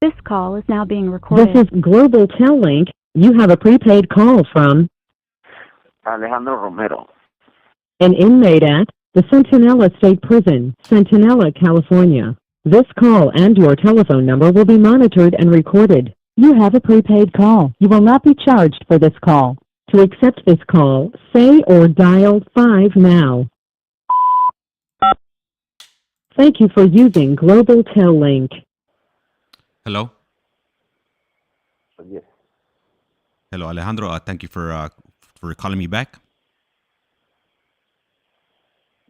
This call is now being This recorded. is Global Tel-Link. You have a prepaid call from Alejandro Romero. an inmate at the Centinela State Prison, Centinela, California. This call and your telephone number will be monitored and recorded. You have a prepaid call. You will not be charged for this call. To accept this call, say or dial 5 now. Thank you for using Global Tel-Link. Hello. Yes. Hello, Alejandro. Thank you for calling me back.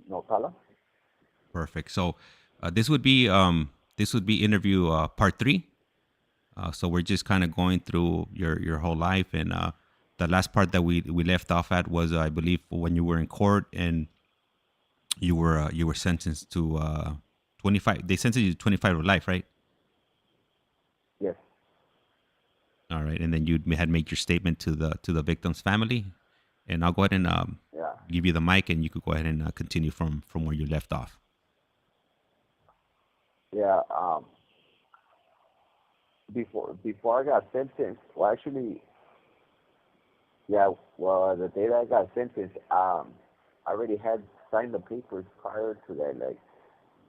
No problem. Perfect. So this would be interview part 3. So we're just kind of going through your whole life, and the last part that we left off at was I believe when you were in court and you were sentenced to 25. They sentenced you to 25 to life, right? Yes. All right, and then you had made your statement to the victim's family, and I'll go ahead and Yeah. give you the mic, and you could go ahead and continue from where you left off. Yeah. Before I got sentenced, well, actually, yeah. Well, the day that I got sentenced, I already had signed the papers prior to that. Like,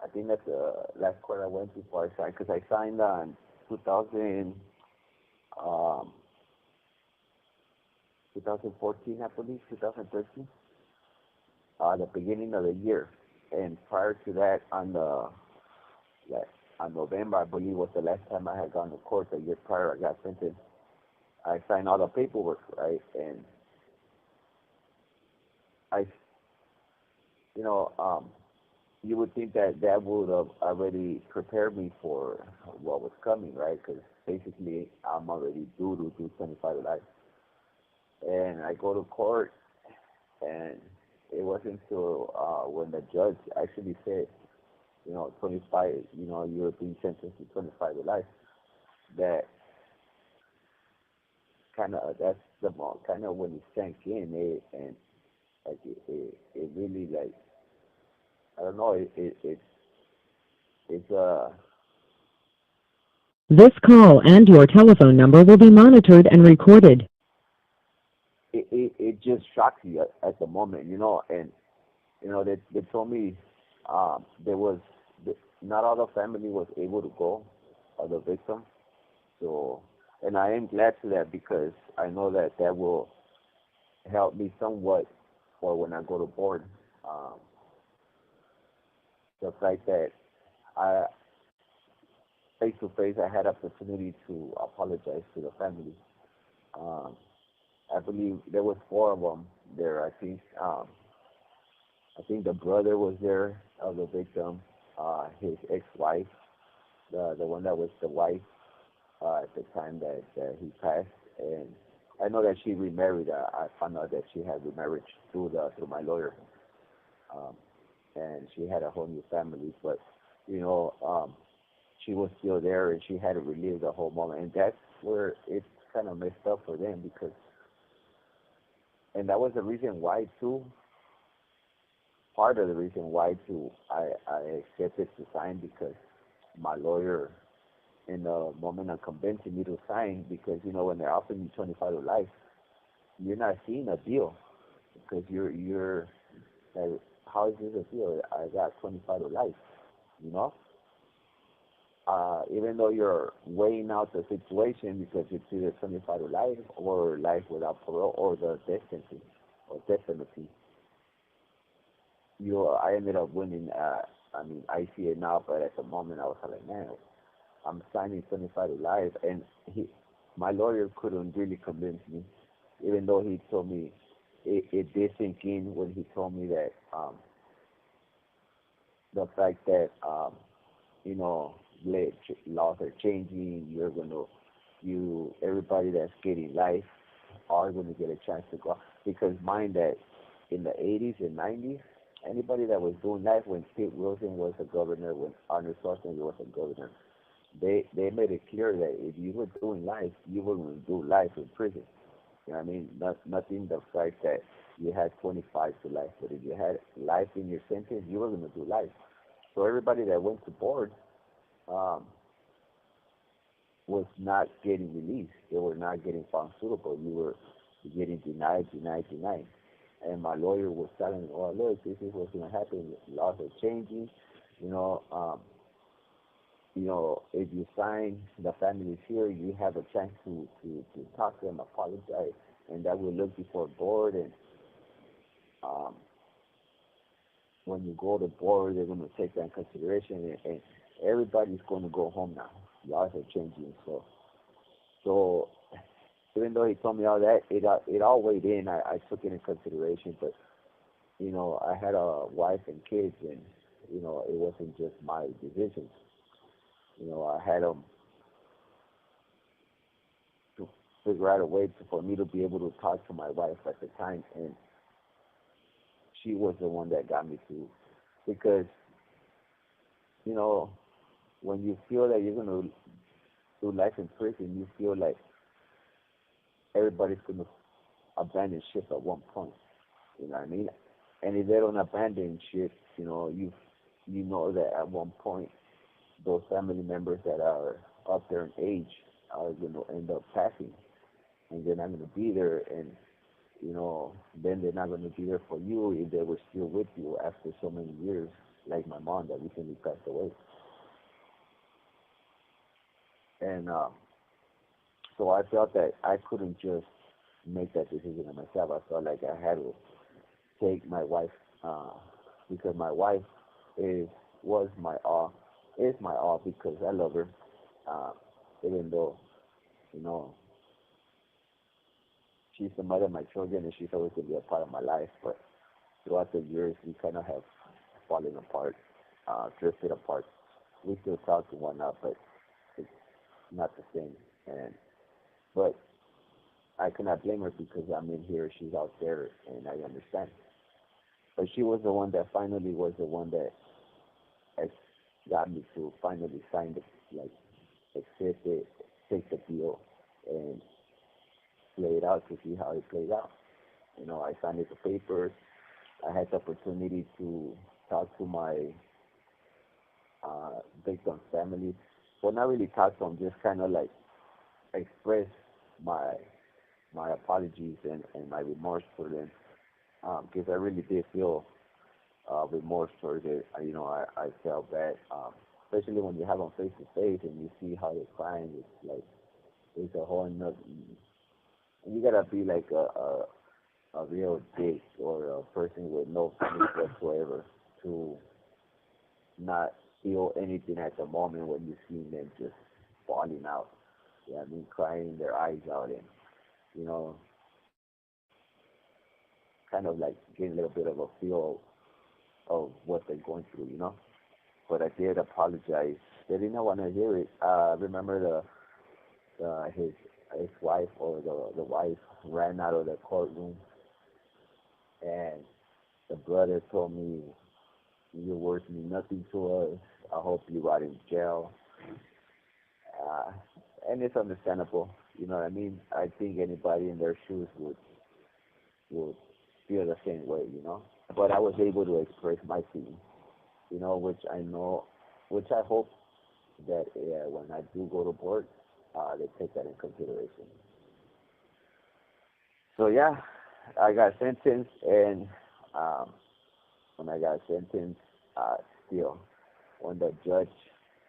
I think that's the last court I went before I signed, because I signed on 2000, um, 2014, I believe, 2013, the beginning of the year. And prior to that, like, on November, I believe, was the last time I had gone to court. The year prior, I got sentenced. I signed all the paperwork, right? And I, you know, you would think that that would have already prepared me for what was coming, right? Because basically, I'm already due to do 25 life. And I go to court, and it wasn't until when the judge actually said, 25, you're being sentenced to 25 to life, that that's the kind of when it sank in, and like it really, like, I don't know, it's This call and your telephone number will be monitored and recorded. it just shocks you at the moment, and they told me there was not all the family was able to go, or the victim. So, and I am glad to that, because I know that that will help me somewhat for when I go to board. Um, the fact that I face to face, I had opportunity to apologize to the family. Um, I believe there was 4 of them there. I think the brother was there of the victim, his ex-wife, the one that was the wife at the time that he passed, and I know that she remarried. I found out that she had remarried through my lawyer, um, and she had a whole new family. But you know, um, she was still there, and she had to relive the whole moment, and that's where it's kind of messed up for them, because, and that was the reason why too. Part of the reason why too I accepted to sign, because my lawyer, in the moment of convincing me to sign, because when they're offering you 25 to life, you're not seeing a deal, because you're like, how is this a deal? I got 25 to life, you know. Even though you're weighing out the situation, because it's either 25 to life or life without parole or the death sentence or death penalty, I ended up winning. I mean, I see it now, but at the moment I was like, man, I'm signing 25 to life, and my lawyer couldn't really convince me, even though he told me it did sink in when he told me that the fact that you know laws are changing, everybody that's getting life are going to get a chance to go, because mind that in the 80s and 90s, anybody that was doing life when Steve Wilson was a governor, when Arnold Schwarzenegger was a governor, they made it clear that if you were doing life, you were going to do life in prison. You know what I mean? Nothing the fact that you had 25 to life, but if you had life in your sentence, you were going to do life. So everybody that went to board, um, was not getting released. They were not getting found suitable. You were getting denied, denied, denied. And my lawyer was telling me, "Oh, look, this is what's going to happen. Laws are changing. You know, if you sign, the family is here. You have a chance to talk to them, apologize, and that will look before board. And um, when you go to board, they're going to take that in consideration, and everybody's going to go home now. Laws are changing, so even though he told me all that, it all weighed in. I took it in consideration, but I had a wife and kids, and it wasn't just my decision. I had to figure out a way for me to be able to talk to my wife at the time, and she was the one that got me through. Because you know, when you feel that you're gonna do life in prison, you feel like everybody's gonna abandon ship at one point. You know what I mean? And if they don't abandon ship, you know that at one point those family members that are up there in age are going to end up passing, and they're not going to be there, and then they're not going to be there for you if they were still with you after so many years, like my mom that recently passed away. And so I felt that I couldn't just make that decision on myself. I felt like I had to take my wife, uh, because my wife is was my all, is my all because I love her, uh, even though you know she's the mother of my children and she's always going to be a part of my life. But throughout the years, we kind of have fallen apart, drifted apart. We still talk to one another, but it's not the same. And but I cannot blame her because I'm in here, she's out there, and I understand. But she was the one that finally was the one that has got me to finally sign the, like, accept it, take the deal, and play it out to see how it plays out. I signed the papers. I had the opportunity to talk to my victim's family. Well, not really talk to them, just kind of like express my apologies and my remorse for them, because I really did feel remorse for it. I felt bad, especially when you have them face to face and you see how they're crying. It's like it's a whole another. You gotta be like a real dick or a person with no feelings whatsoever to not feel anything at the moment when you see them just falling out. Yeah, I mean, crying their eyes out and you know, kind of like getting a little bit of a feel of what they're going through. But I did apologize. They didn't want to hear it. I remember his wife or the wife ran out of the courtroom, and the brother told me, "Your words mean nothing to us. I hope you rot in jail." Uh, and it's understandable. You know what I mean? I think anybody in their shoes would feel the same way. But I was able to express my feelings, which I know, which I hope that when I do go to board, they take that in consideration. So yeah, I got sentenced, and um, when I got sentenced, still, when the judge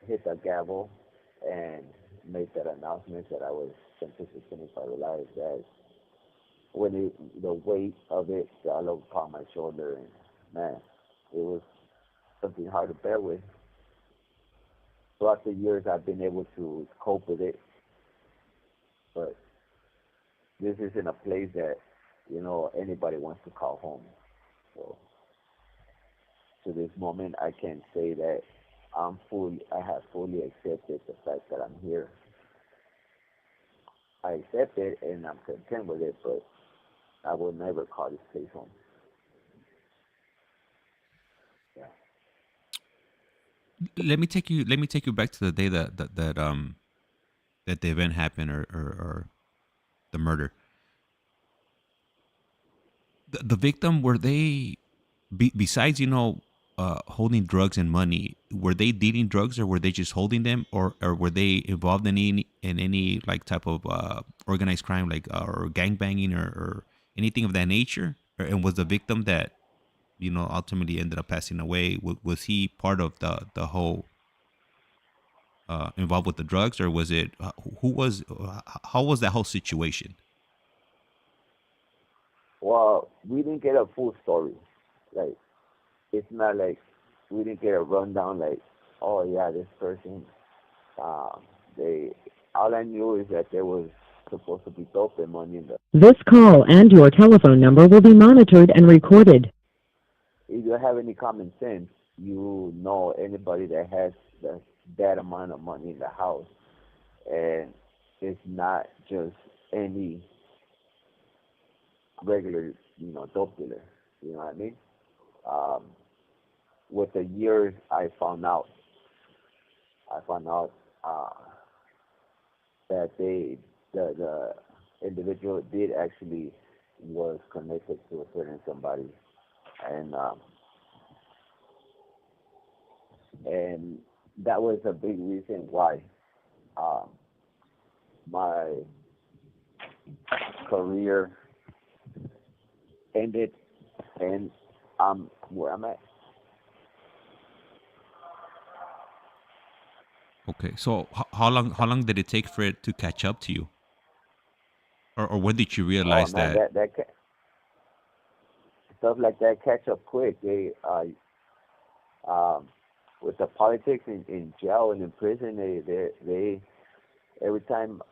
hit the gavel and made that announcement that I was sentenced to 25 life, that when the weight of it fell upon my shoulder, and man, it was something hard to bear with. Throughout the years, I've been able to cope with it, but this isn't a place that anybody wants to call home. So to this moment, I can say that I have fully accepted the fact that I'm here. I accept it and I'm content with it, but I will never call this place home. Yeah. Let me take you back to the day that the event happened, or the murder. The victim, were they besides holding drugs and money, were they dealing drugs or were they just holding them, or were they involved in any like type of organized crime, like or gang banging or anything of that nature? And was the victim that ultimately ended up passing away, was he part of the whole involved with the drugs, or was it who was how was that whole situation? Well, we didn't get a full story. Like, it's not like we didn't get a rundown. Like, oh yeah, this person. Um, they all I knew is that there was supposed to be dope and money in the. This call and your telephone number will be monitored and recorded. If you have any common sense, you know anybody that has that amount of money in the house, and it's not just any regular, dope dealer. You know what I mean? Um, with the years, I found out uh, that the individual did actually was connected to a certain somebody, and and that was a big reason why um, my career ended, and where I'm at. Okay, so how long did it take for it to catch up to you, or when did you Oh realize man, that? stuff like that catch up quick. They um, with the politics in jail and in prison, they every time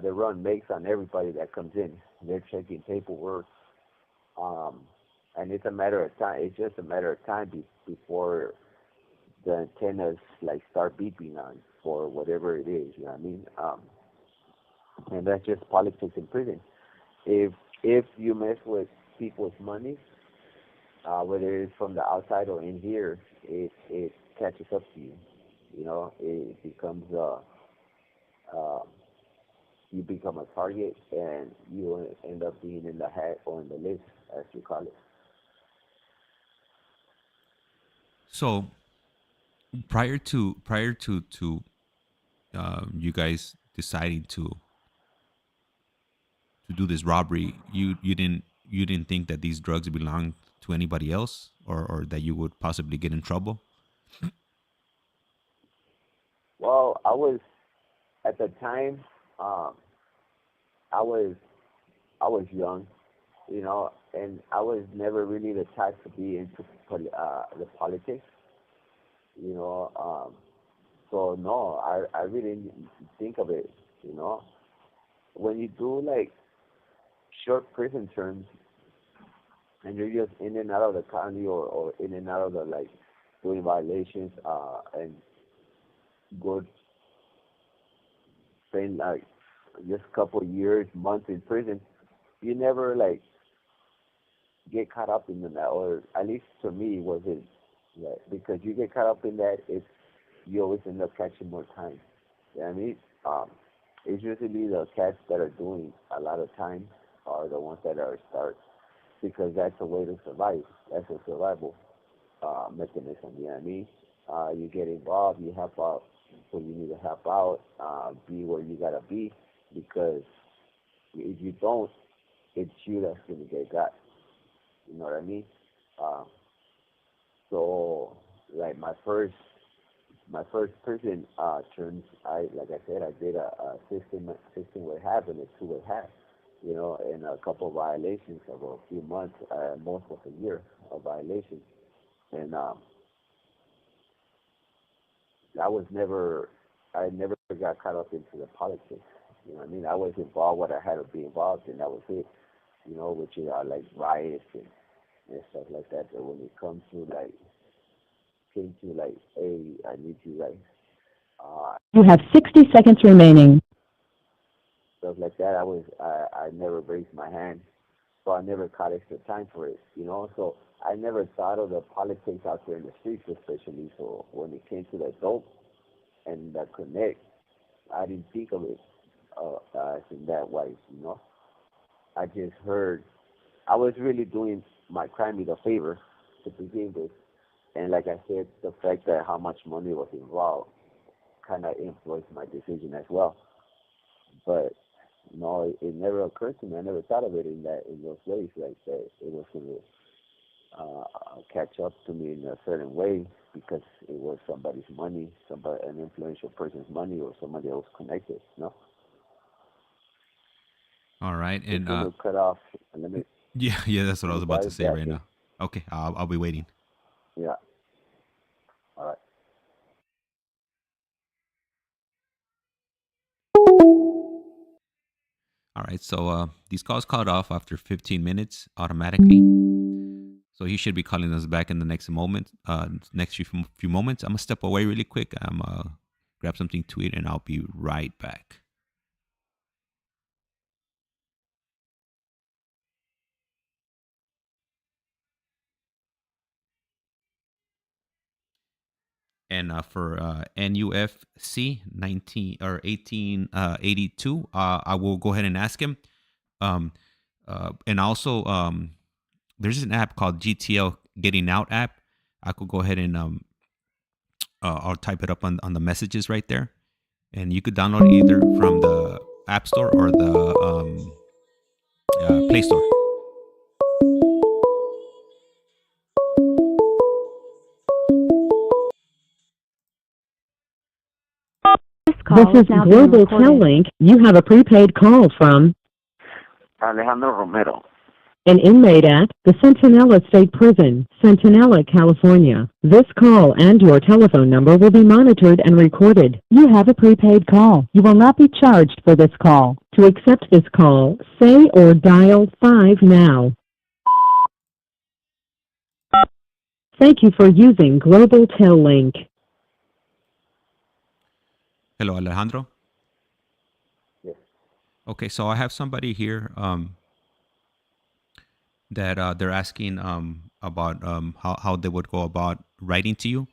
they run makes on everybody that comes in. They're checking paperwork, um, and it's a matter of time. It's just a matter of time before the antennas like start beeping on for whatever it is. You know what I mean? And that's just politics in prison. If if you mess with people's money, whether it's from the outside or in here, it catches up to you. It becomes uh, you become a target, and you end up being in the hat or in the list, as you call it. So prior to you guys deciding to do this robbery, you didn't think that these drugs belonged to anybody else, or that you would possibly get in trouble? Well, I was at the time. Um, I was I was young, and I was never really the type to be into the politics. You know, so no, I really didn't think of it. You know, when you do like short prison terms and you're just in and out of the county, or in and out of the like doing violations, and good spend like just a couple of years, months in prison, you never like get caught up in that, or at least for me, it wasn't that, because you get caught up in that, you always end up catching more time. You know what I mean? Um, it's usually the cats that are doing a lot of time are the ones that are start, because that's a way to survive. That's a survival mechanism. You know what I mean? You get involved, you help out when you need to help out, be where you gotta be, because if you don't, it's you that's gonna get got. You know what I mean? Um, so like my first prison terms, I like I said, I did a system with half and a two with half. And a couple of violations of a few months, most of a year of violations, and I was never, I never got caught up into the politics. You know what I mean? I was involved what I had to be involved in. That was it. Which are like riots and stuff like that. But when it came to like, hey, I need you like You have 60 seconds remaining. stuff like that, I never raised my hand, so I never caught extra time for it. So I never thought of the politics out there in the streets, especially. So when it came to the dope and the connect, I didn't think of it as in that way. I just heard I was really doing my crime a favor to begin with, And like I said, the fact that how much money was involved kind of influenced my decision as well. But no, it never occurred to me. I never thought of it in those ways, like that it was going to catch up to me in a certain way because it was somebody's money, somebody an influential person's money, or somebody else connected. No, All right, just and going to cut off. And yeah, yeah, that's what I let was me about call to you say back. right Eh? now. Okay, I'll be waiting. Yeah. All right. All right, so these calls cut off after 15 minutes automatically. So he should be calling us back in the next moment, next few moments. I'm gonna step away really quick. I'm grab something to eat, and I'll be right back. And for NUFC 19 or 1882, I will go ahead and ask him. Um, and also, there's an app called GTL Getting Out app. I could go ahead and I'll type it up on the messages right there, and you could download it either from the App Store or the Play Store. This is Global Tel Link. You have a prepaid call from Alejandro Romero. an inmate at the Centinela State Prison, Centinela, California. This call and your telephone number will be monitored and recorded. You have a prepaid call. You will not be charged for this call. To accept this call, say or dial 5 now. Thank you for using Global Tel Link. Hello, Alejandro. Yes. Okay, so I have somebody here that they're asking about how they would go about writing to you.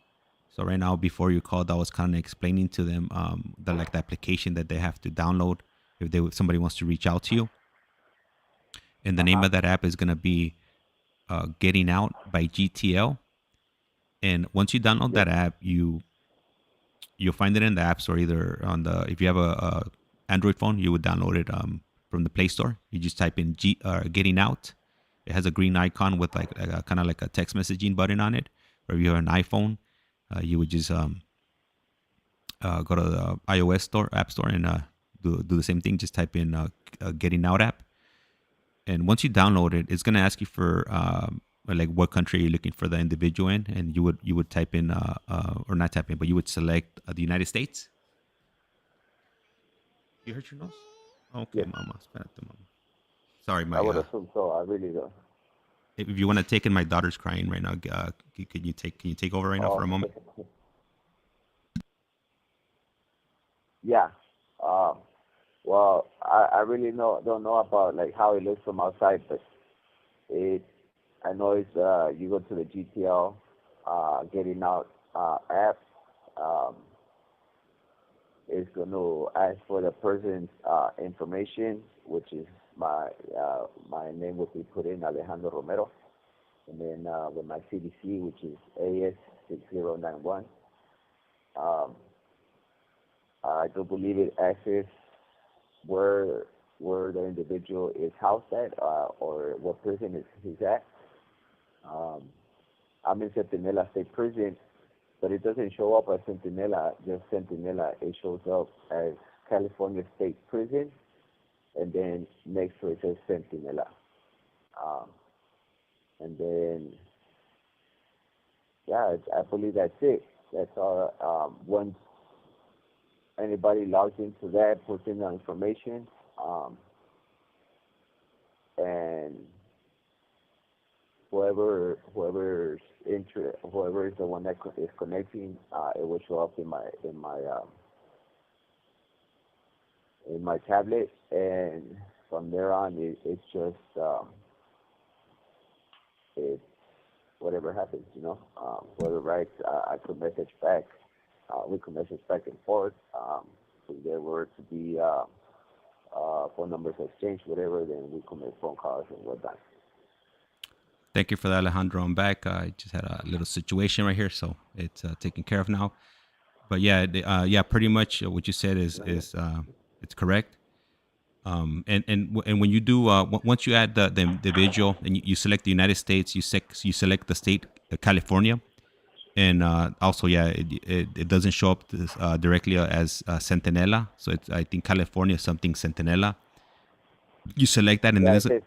So right now, before you called, I was kind of explaining to them the application that they have to download if somebody wants to reach out to you. And the Uh name huh. of that app is gonna be Getting Out by GTL. And once you download Yes. that app, you'll find it in the app store, either on the if you have a Android phone, you would download it from the Play Store. You just type in Getting Out. It has a green icon with like kind of like a text messaging button on it. Or if you have an iPhone, you would just go to the iOS store, App Store, and do the same thing. Just type in Getting Out app, and once you download it, it's gonna ask you for like what country you're looking for the individual in, and you would type in or not type in, but you would select the United States. You hurt your nose? Okay, Yes. mama. Espérate, mama. Sorry, I my would assume so. I really don't. if you want to take it, my daughter's crying right now. Can you take over right now for Oh. a moment? Yeah. Um. Well, I really don't know about like how it looks from outside, but it I know it's you go to the GTL getting out app. Um, it's going to ask for the person's information, which is my name would be put in Alejandro Romero, and then with my CDC, which is AS6091. Um, I do believe it asks where the individual is housed at, or what prison is he's at. Um, I'm in Centinela State Prison, but it doesn't show up as Centinela, just Centinela. It shows up as California State Prison, and then next to it says Centinela. Um, and then, yeah, I believe that's it. That's all. Once anybody logs into that, puts in the information, and whoever is the one that is connecting, it will show up in my tablet, and from there on, it's just it's whatever happens, whoever writes, I could message back. We could message back and forth. If there were to be phone numbers exchanged, whatever, then we could make phone calls and whatnot. Thank you for that, Alejandro. I'm back. I just had a little situation right here, so it's taken care of now. But yeah, yeah, pretty much what you said is it's correct. And when you do once you add the visual and you select the United States, you select the state California, and also yeah, it doesn't show up directly as Centinela, so it's I think California something Centinela. You select that, and Yeah, then it it's says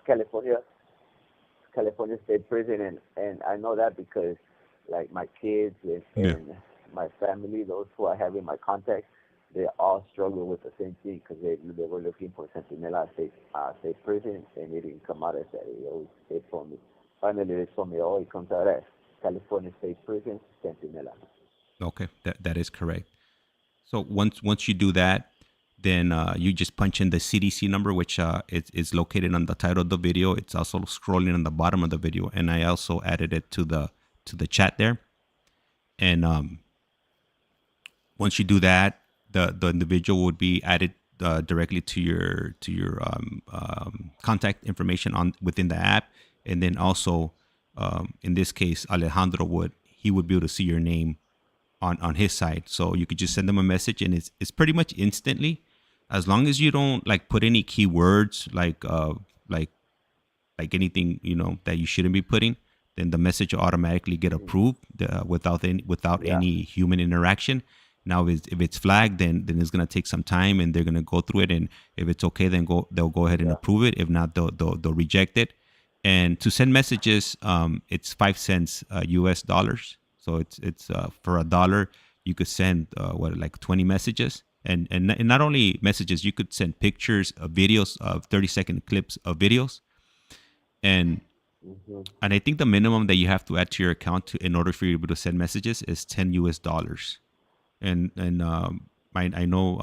California State Prison, and I know that because like my kids yeah. and my family, those who I have in my contact, they all struggle with the same thing because they were looking for Centinela State Prison, and it didn't come out as that. They told me finally they told me, oh, it comes out as California State Prison, Centinela. Okay, that is correct. So once you do that, then you just punch in the CDC number, which is located on the title of the video. It's also scrolling on the bottom of the video, and I also added it to the chat there. And once you do that, the individual would be added directly to your contact information on within the app, and then also in this case, Alejandro would be able to see your name on his side. So you could just send them a message, and it's pretty much instantly, as long as you don't like put any keywords like like anything that you shouldn't be putting, then the message will automatically get Mm-hmm. approved without Yeah, any human interaction. Now, if it's flagged, then it's gonna take some time, and they're gonna go through it, and if it's okay, then they'll go ahead and yeah. approve it. If not, they'll reject it. And to send messages, it's 5 cents U.S. dollars. So it's for $1, you could send what like 20 messages, and not only messages, you could send pictures, videos of 30-second clips of videos, and Mm-hmm. I think the minimum that you have to add to your account in order for you to be able to send messages is 10 US dollars. And I know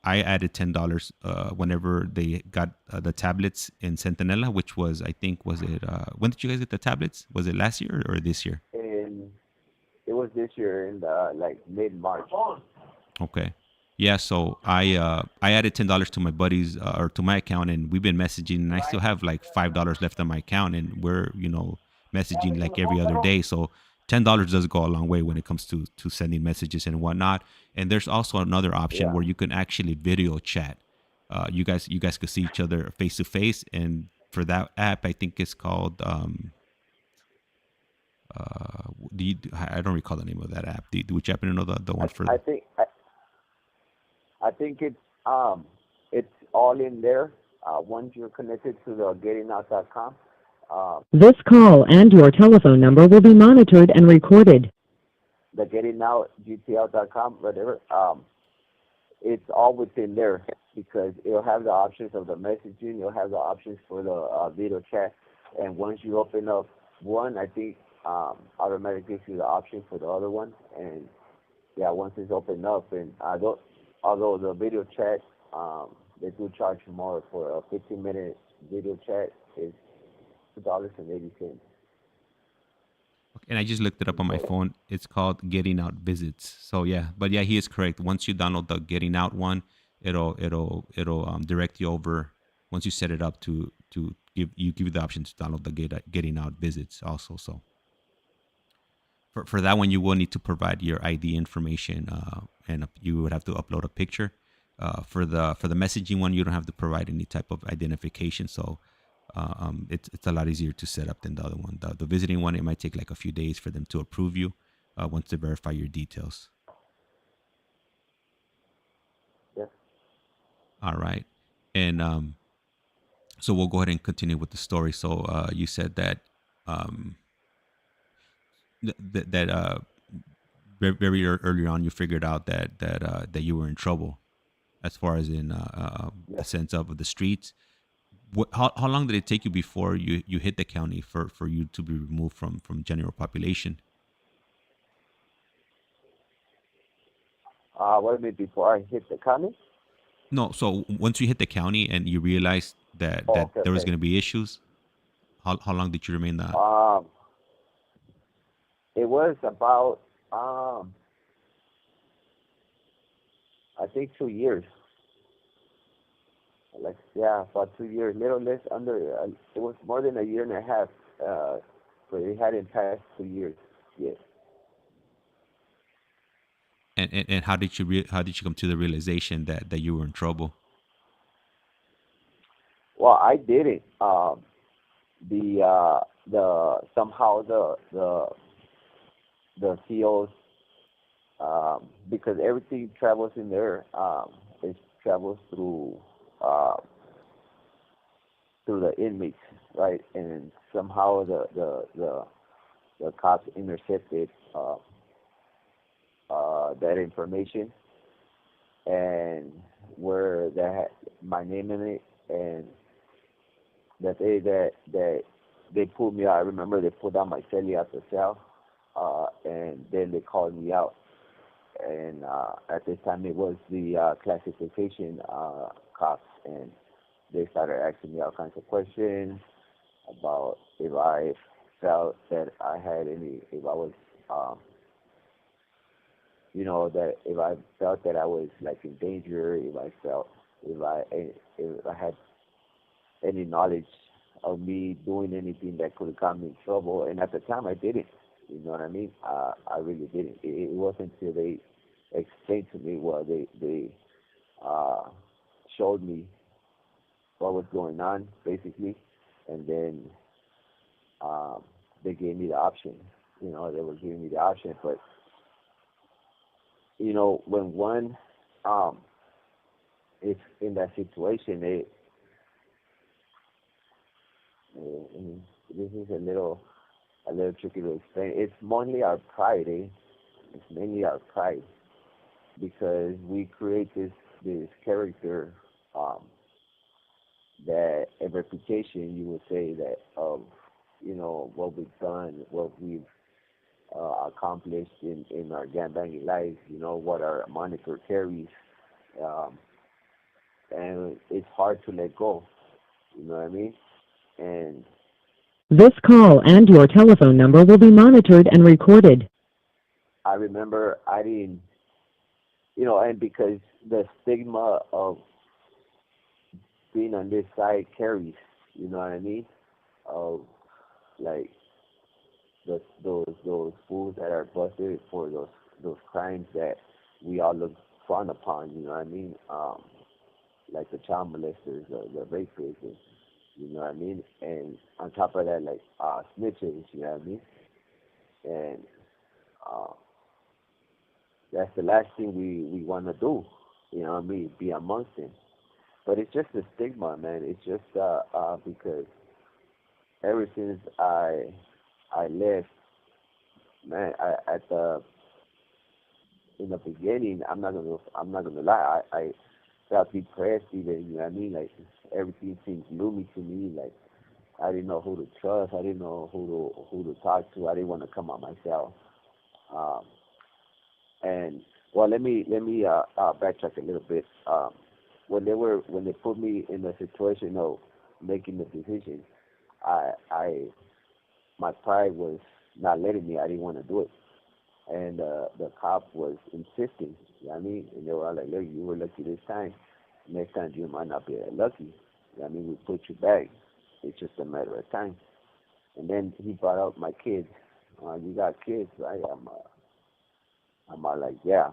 I added $10 whenever they got the tablets in Centinela, which was I think was it when did you guys get the tablets? Was it last year or this year? And it was this year in the like mid March. Okay. Yeah, so I added $10 to my buddies or to my account, and we've been messaging, and I still have like $5 left on my account, and we're messaging like every other day. So $10 does go a long way when it comes to sending messages and whatnot. And there's also another option Yeah. where you can actually video chat. You guys could see each other face to face, and for that app, I think it's called I don't recall the name of that app. Would you happen to know the one for I think I think it's all in there. Once you're connected to the gettingout.com, This call and your telephone number will be monitored and recorded. the gettingoutgtl.com, whatever. It's all within there because it'll have the options of the messaging. You'll have the options for the video chat, and once you open up one, I think automatically gives you the option for the other one. And yeah, once it's opened up, and although the video chat, they do charge more for a 15-minute video chat. Is $2.80. and I just looked it up on my phone. It's called Getting Out Visits. So yeah, but yeah, he is correct. Once you download the Getting Out one, it'll direct you over. Once you set it up to give you the option to download the Getting Out Visits also. So for that one, you will need to provide your ID information, and you would have to upload a picture. For the messaging one, you don't have to provide any type of identification. So it's a lot easier to set up than the other one. The visiting one, it might take like a few days for them to approve you once they verify your details. Yeah. All right, and so we'll go ahead and continue with the story. So you said that um, that very early on you figured out that you were in trouble as far as in Yeah. the sense of the streets. How long did it take you before you hit the county for you to be removed from general population? What do you mean before I hit the county? No, so once you hit the county and you realized Oh, that okay, there was okay. going to be issues, how long did you remain that? Um, it was about um, I think 2 years. Like yeah, about 2 years, little less under. It was more than a year and a half. but it hadn't passed 2 years yet. And how did you come to the realization that you were in trouble? Well, I didn't. The somehow the COs, because everything travels in there. It travels uh, through the inmates, right? And somehow the cops intercepted that information, and where they had my name in it, and the day that they pulled me out, I remember they pulled out my celly out the cell, and then they called me out. And at this time, it was the classification cops, and they started asking me all kinds of questions about if I felt that I had any, if I was, that if I felt that I was like in danger, if I felt, if I had any knowledge of me doing anything that could have gotten me in trouble. And at the time, I didn't. You know what I mean? I really didn't. It wasn't until they explained to me, well, they uh, showed me what was going on, basically, and then um, they gave me the option. They were giving me the option, but when one um, is in that situation, this is a little tricky to explain. It's mainly our pride, eh? It's mainly our pride because we create this character, um, that a reputation, you would say, that of what we've done, what we've accomplished in our gangbanging life, what our moniker carries, um, and it's hard to let go. You know what I mean? And This call and your telephone number will be monitored and recorded. I remember I didn't, and because the stigma of being on this side carries, you know what I mean? Of like those fools that are busted for those crimes that we all look frown upon, you know what I mean? Like the child molesters, the rapists, and, you know what I mean? And on top of that, like snitches, you know what I mean? And uh, that's the last thing we want to do, you know what I mean? Be amongst them. But it's just a stigma, man. It's just because ever since I left, man, at the in the beginning, I'm not gonna lie, I felt depressed even, you know what I mean? Like everything seemed gloomy to me. Like I didn't know who to trust. I didn't know who to talk to. I didn't want to come out myself. Um, and well, let me backtrack a little bit. When they put me in the situation of making the decision, I my pride was not letting me. I didn't want to do it, and the cop was insisting. You know what I mean? And they were all like, "Look, you were lucky this time. Next time you might not be that lucky. You know what I mean? We put you back. It's just a matter of time." And then he brought up my kids. You got kids, right? I'm all like, yeah.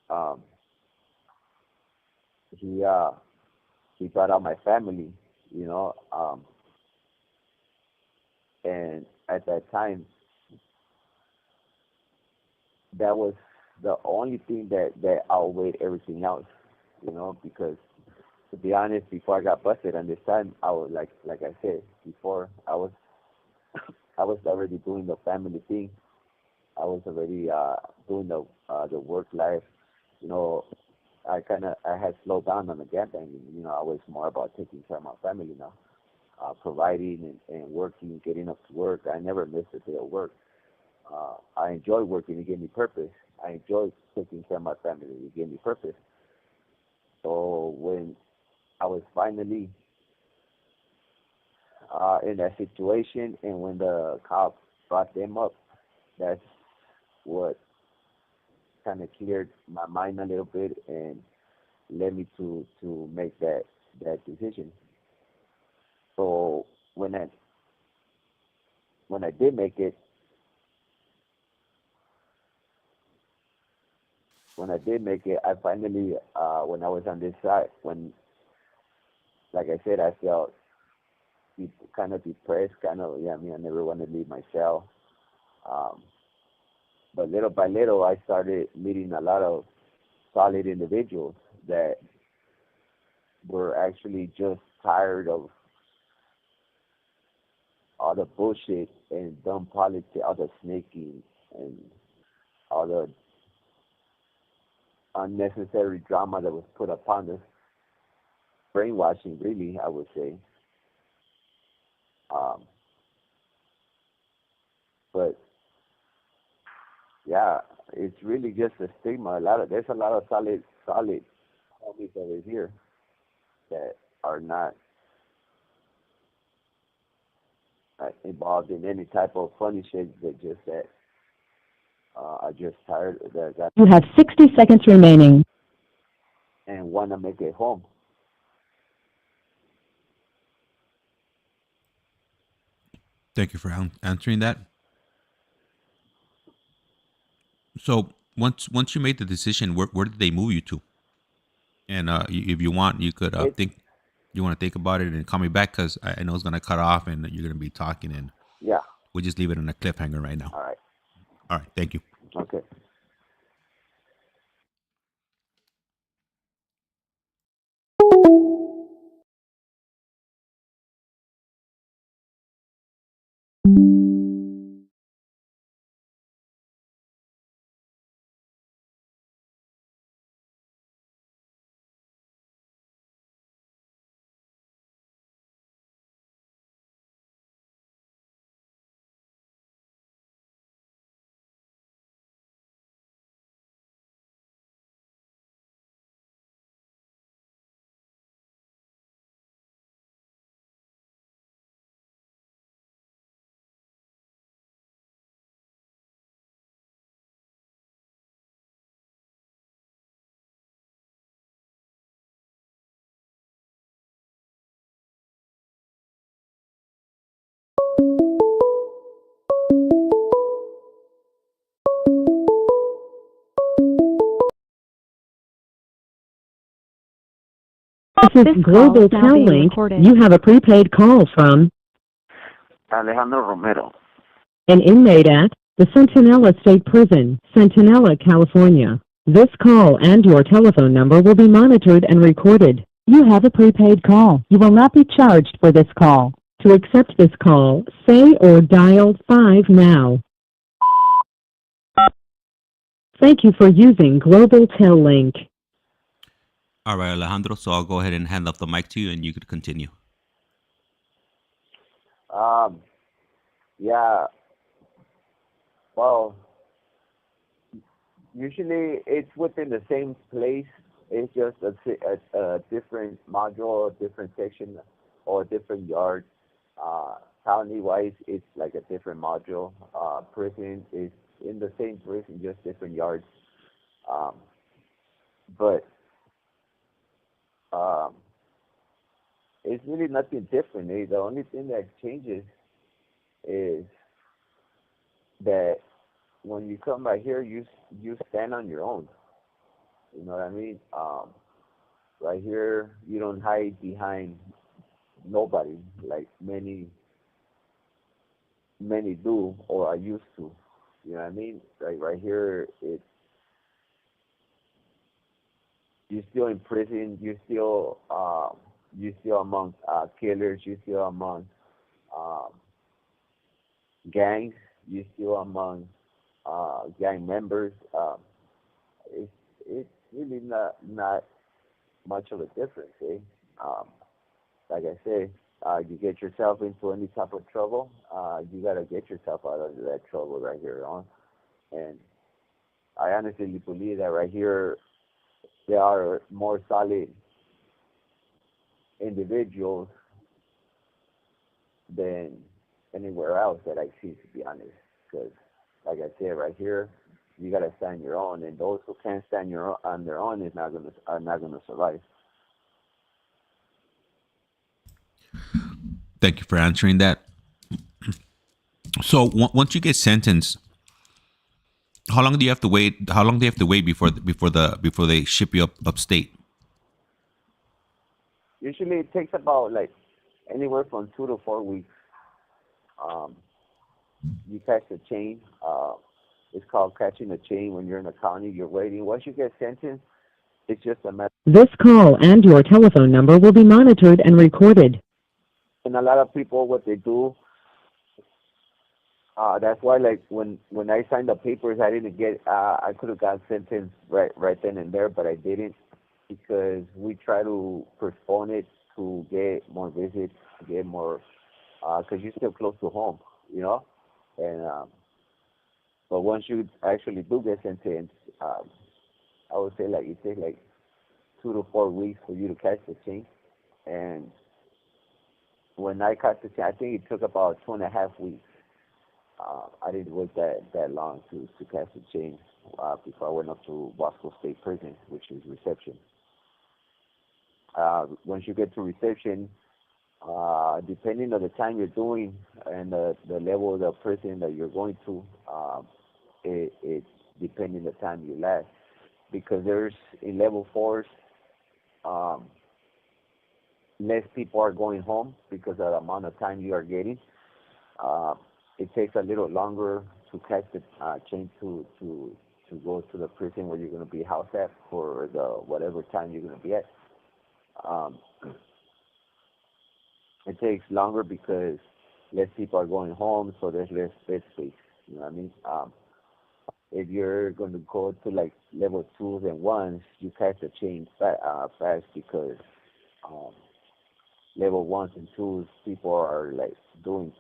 Um, he uh, he brought out my family, you know, and at that time, that was the only thing that outweighed everything else, because to be honest, before I got busted, and this time I was like I said before, I was already doing the family thing. I was already doing the work life. You know, I had slowed down on the gangbanging. I was more about taking care of my family now, providing and working, getting up to work. I never missed a day of work. I enjoy working. It gave me purpose. I enjoy taking care of my family. It gave me purpose. So when I was finally in that situation, and when the cop brought them up, that's what kind of cleared my mind a little bit and led me to make that decision. So when when I did make it, I finally, when I was on this side, when, like I said, I felt kind of depressed, kind of, yeah, I mean, I never wanted to leave my cell. Um, but little by little, I started meeting a lot of solid individuals that were actually just tired of all the bullshit and dumb politics, all the snaking and all the unnecessary drama that was put upon us. Brainwashing, really, I would say. Um, but yeah, it's really just a stigma. There's a lot of solid homies over here that are not involved in any type of funny shit. That are just tired that You have 60 seconds remaining. and want to make it home. Thank you for answering that. So once you made the decision, where did they move you to? And if you want, you could It's think. You want to think about it and call me back because I know it's gonna cut off and you're gonna be talking, and yeah. we'll just leave it on a cliffhanger right now. All right. All right. Thank you. Okay. This is Global Tel Link. You have a prepaid call from Alejandro Romero. an inmate at the Centinela State Prison, Centinela, California. This call and your telephone number will be monitored and recorded. You have a prepaid call. You will not be charged for this call. To accept this call, say or dial 5 now. Thank you for using Global Tel Link. All right, Alejandro. So I'll go ahead and hand off the mic to you, and you could continue. Um, yeah. Well, usually it's within the same place. It's just a different module, a different section, or a different yard. County-wise, it's like a different module. Prison is in the same prison, just different yards. Um, but um, it's really nothing different. The only thing that changes is that when you come right here, you stand on your own. You know what I mean? Right here, you don't hide behind nobody like many do or are used to. You know what I mean? Right here, it's you're still in prison. You're still among killers. You're still among um, gangs. You're still among gang members. It's it's really not much of a difference, eh? Um, like I say, you get yourself into any type of trouble, you gotta get yourself out of that trouble right here on. And I honestly believe that right here there are more solid individuals than anywhere else that I see, to be honest. Because, like I said, right here, you gotta stand your own, and those who can't stand on their own are not gonna survive. Thank you for answering that. So once you get sentenced, how long do you have to wait? How long do you have to wait before they ship you upstate? Usually it takes about like anywhere from 2 to 4 weeks. Um, you catch the chain. It's called catching the chain when you're in the county. You're waiting. Once you get sentenced, it's just a matter. This call and your telephone number will be monitored and recorded. And a lot of people, what they do, that's why like when I signed the papers, I didn't get. I could have got sentenced right then and there, but I didn't because we try to postpone it to get more visits, to get more, because you're still close to home, you know. And but once you actually do get sentenced, I would say like it takes like 2 to 4 weeks for you to catch the chain. And when I caught the chain, I think it took about 2.5 weeks. I didn't wait that long to catch the chain before I went up to Bosco State Prison, which is reception. Once you get to reception, depending on the time you're doing and the level of the prison that you're going to, it depending the time you last. Because there's in level fours, um, less people are going home because of the amount of time you are getting. Uh, it takes a little longer to catch the chain to go to the prison where you're going to be housed at for the whatever time you're going to be at. Um, it takes longer because less people are going home, so there's less bed space. You know what I mean? If you're going to go to like level twos and ones, you catch the chain fast because um, level ones and twos people are like doing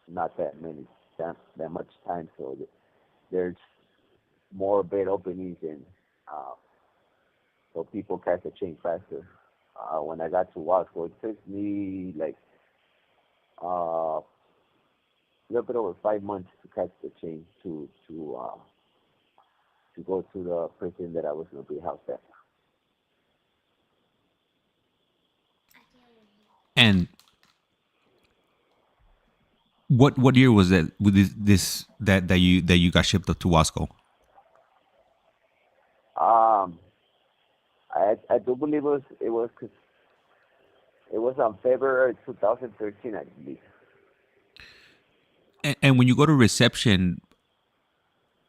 not that much time, so there's more bed openings and uh, so people catch the chain faster. When I got to Wasco, it took me like a little bit over 5 months to catch the chain to go to the prison that I was going to be housed at. And what year was that? With this that you got shipped up to Wasco? Um, I do believe it was on February 2013, I believe. And when you go to reception,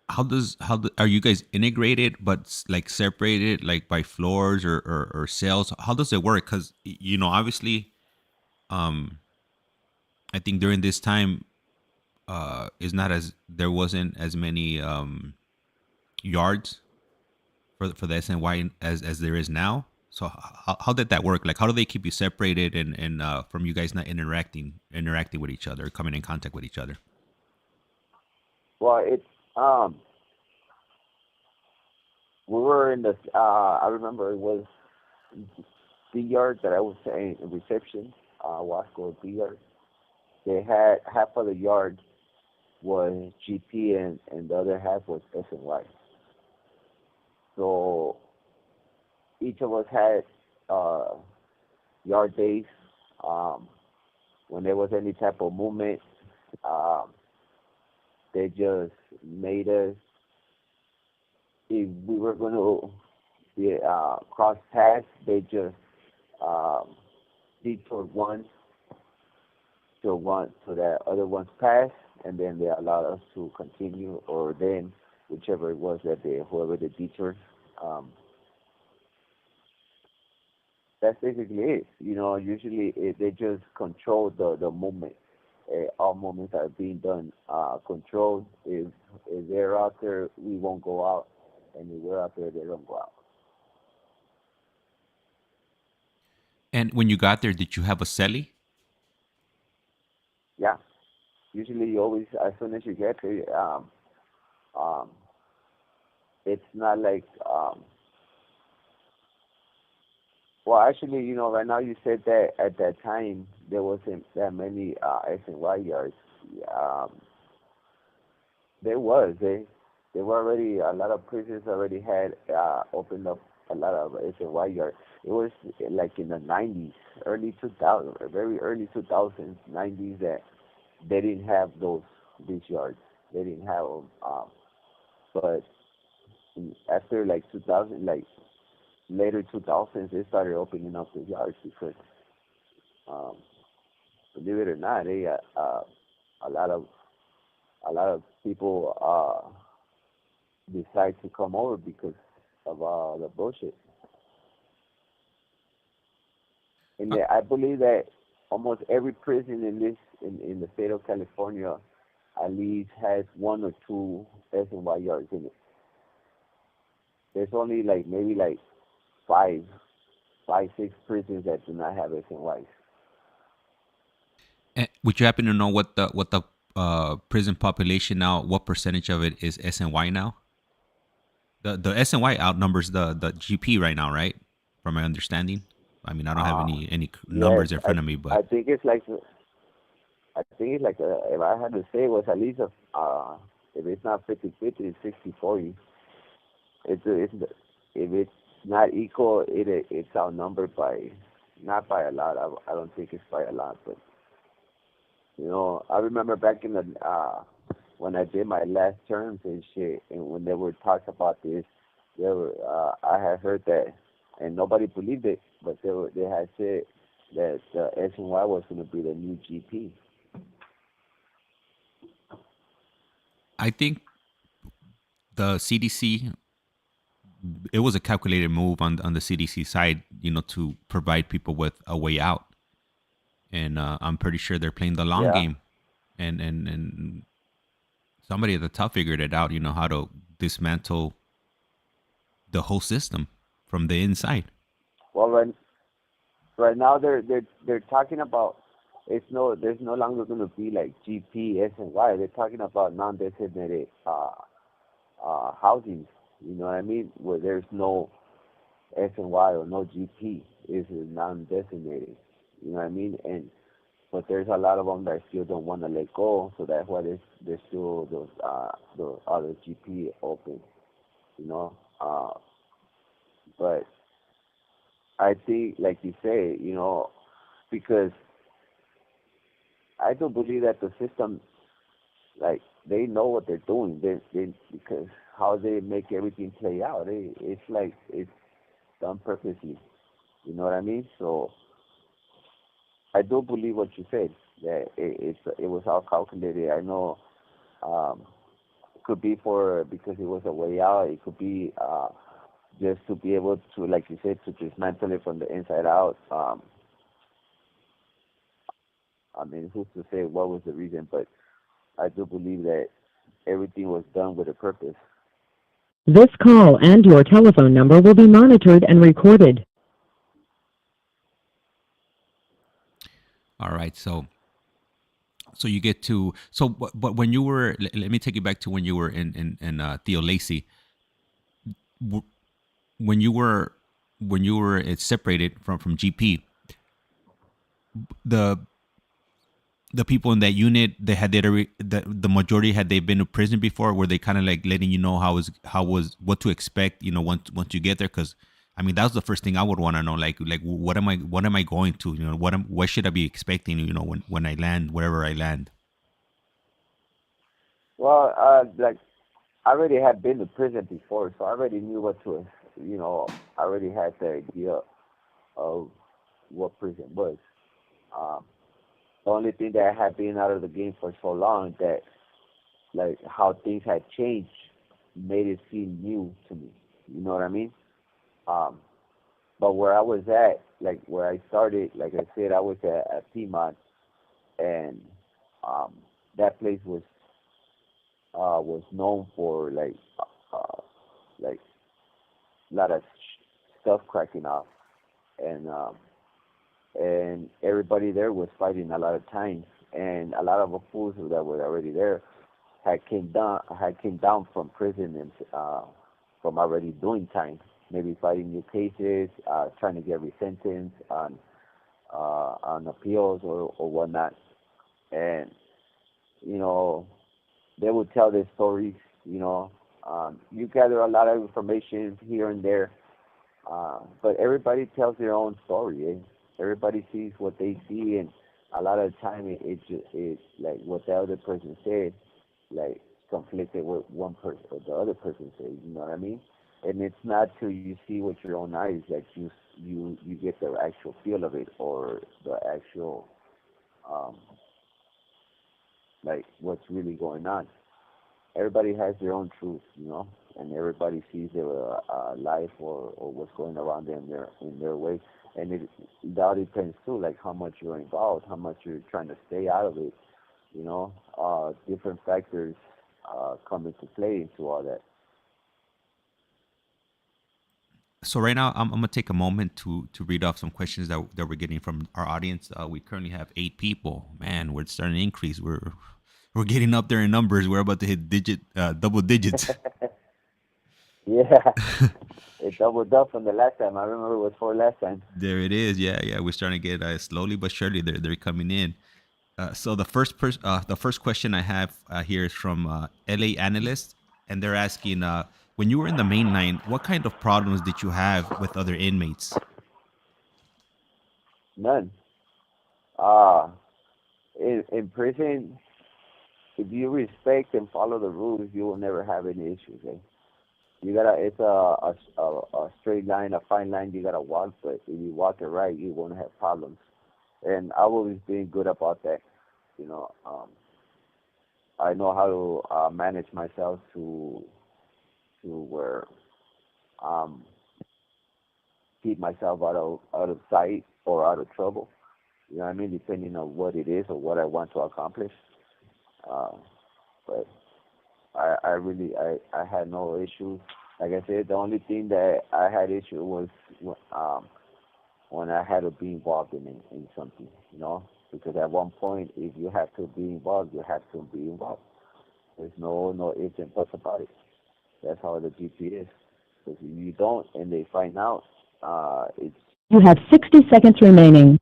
are you guys integrated but like separated like by floors or cells? How does it work? Because obviously, um, I think during this time, is not as there wasn't as many yards for the SNY as there is now. So how did that work? Like, how do they keep you separated and from you guys not interacting with each other, coming in contact with each other? Well, um we were in the I remember it was the yard that I was saying reception, Wasco B yard. They had half of the yard was GP and the other half was SNY. So each of us had uh, yard days. Um, when there was any type of movement, um, they just made us. If we were going to cross paths, they just um, detoured one to that other one's path, and then they allowed us to continue, or then whichever it was that whoever the detoured. Um, that's basically it. You know, usually they just control the movement. All movements are being done controlled. If they're out there, we won't go out, and if we're out there, they don't go out. And when you got there, did you have a celly? Yeah, usually you always as soon as you get there, um, it's not like well, actually, you know, right now you said that at that time there wasn't that many S and Y yards. Um, there was. There were already a lot of prisons already had opened up a lot of SNY yards. It was like in the 90s, early 2000s, very early 2000s, 90s that they didn't have those. these yards. They didn't have them. But after like 2000, like later 2000s, they started opening up the yards because, um, believe it or not, a lot of a lot of people decide to come over because of the bullshit. And Uh, I believe that almost every prison in the state of California at least has one or two SNY yards in it. There's only like maybe like five, five, six prisons that do not have SNYs. would you happen to know what the prison population now? What percentage of it is SNY now? The SNY outnumbers the GP right now, right? From my understanding. I mean, I don't have Uh, any yes, numbers in front of me, but I think it's like I think it's like if I had to say it was at least a if it's not 50-50, it's 60-40. It's if it's not equal, it's outnumbered by not by a lot. I don't think it's by a lot, but I remember back in the when I did my last terms and shit, and when they were talking about this, I had heard that, and nobody believed it, but they had said that SNY was going to be the new GP. I think the CDC, it was a calculated move on the CDC side, to provide people with a way out, and I'm pretty sure they're playing the long Yeah. game, and somebody at the top figured it out, how to dismantle the whole system from the inside. Well, right now they're talking about there's no longer going to be like GP SNY. They're talking about non-designated housing. You know what I mean? Where there's no SNY or no GP is non-designated. You know what I mean? And but there's a lot of them that still don't want to let go, so that's why there's still those other GP open. You know, but I think, like you say, because I do believe that the system, like they know what they're doing. They because how they make everything play out. It's like it's done purposely. You know what I mean? So I do believe what you said. That it was all calculated. I know it could be for because it was a way out. It could be just to be able to, like you said, to dismantle it from the inside out. I mean, who's to say what was the reason? But I do believe that everything was done with a purpose. This call and your telephone number will be monitored and recorded. All right, so you get to but when you were let me take you back to when you were in Theo Lacey. W- when you were separated from GP, the the people in that unit, they had the majority, had they been to prison before? Were they kind of like letting you know how was what to expect, once you get there? Because I mean, that was the first thing I would want to know. Like what am I going to, what should I be expecting, when I land, wherever I land? Well, like I already had been to prison before, so I already knew what to, I already had the idea of what prison was. Um, the only thing that I had been out of the game for so long that like how things had changed made it seem new to me. You know what I mean? Um, but where I was at, like where I started, like I said, I was at Piedmont, and um, that place was known for like a lot of stuff cracking off, and everybody there was fighting a lot of times, and a lot of the fools that were already there had came down from prison and from already doing time, maybe fighting new cases, trying to get resentenced on appeals or whatnot, and you know they would tell their stories. You gather a lot of information here and there, but everybody tells their own story. Everybody sees what they see, and a lot of the time it's like what the other person said. like conflicted with one person or the other person says. You know what I mean? And it's not till you see with your own eyes that you get the actual feel of it or the actual um, like what's really going on. Everybody has their own truth, you know, and everybody sees their life or what's going around them in their way. And it all depends too, like how much you're involved, how much you're trying to stay out of it. You know, different factors come into play into all that. So right now, I'm gonna take a moment to read off some questions that we're getting from our audience. We currently have 8 people. Man, we're starting to increase. We're getting up there in numbers. We're about to hit double digits. Yeah, it doubled up from the last time. I remember it was 4 last time. There it is. Yeah, yeah. We're starting to get slowly but surely. They're coming in. So the first question I have here is from LA Analyst, and they're asking, when you were in the main line, what kind of problems did you have with other inmates? None. Uh, in prison, if you respect and follow the rules, you will never have any issues. Eh? It's a straight line, a fine line you gotta walk, but if you walk it right, you won't have problems. And I've always been good about that. You know, I know how to manage myself to where um keep myself out of sight or out of trouble. You know what I mean? Depending on what it is or what I want to accomplish. Uh, but I had no issues. Like I said, the only thing that I had issue was when I had to be involved in something, you know, because at one point, if you have to be involved, you have to be involved. There's no ifs and buts about it. That's how the GP is. Because if you don't, and they find out, it's You have 60 seconds remaining.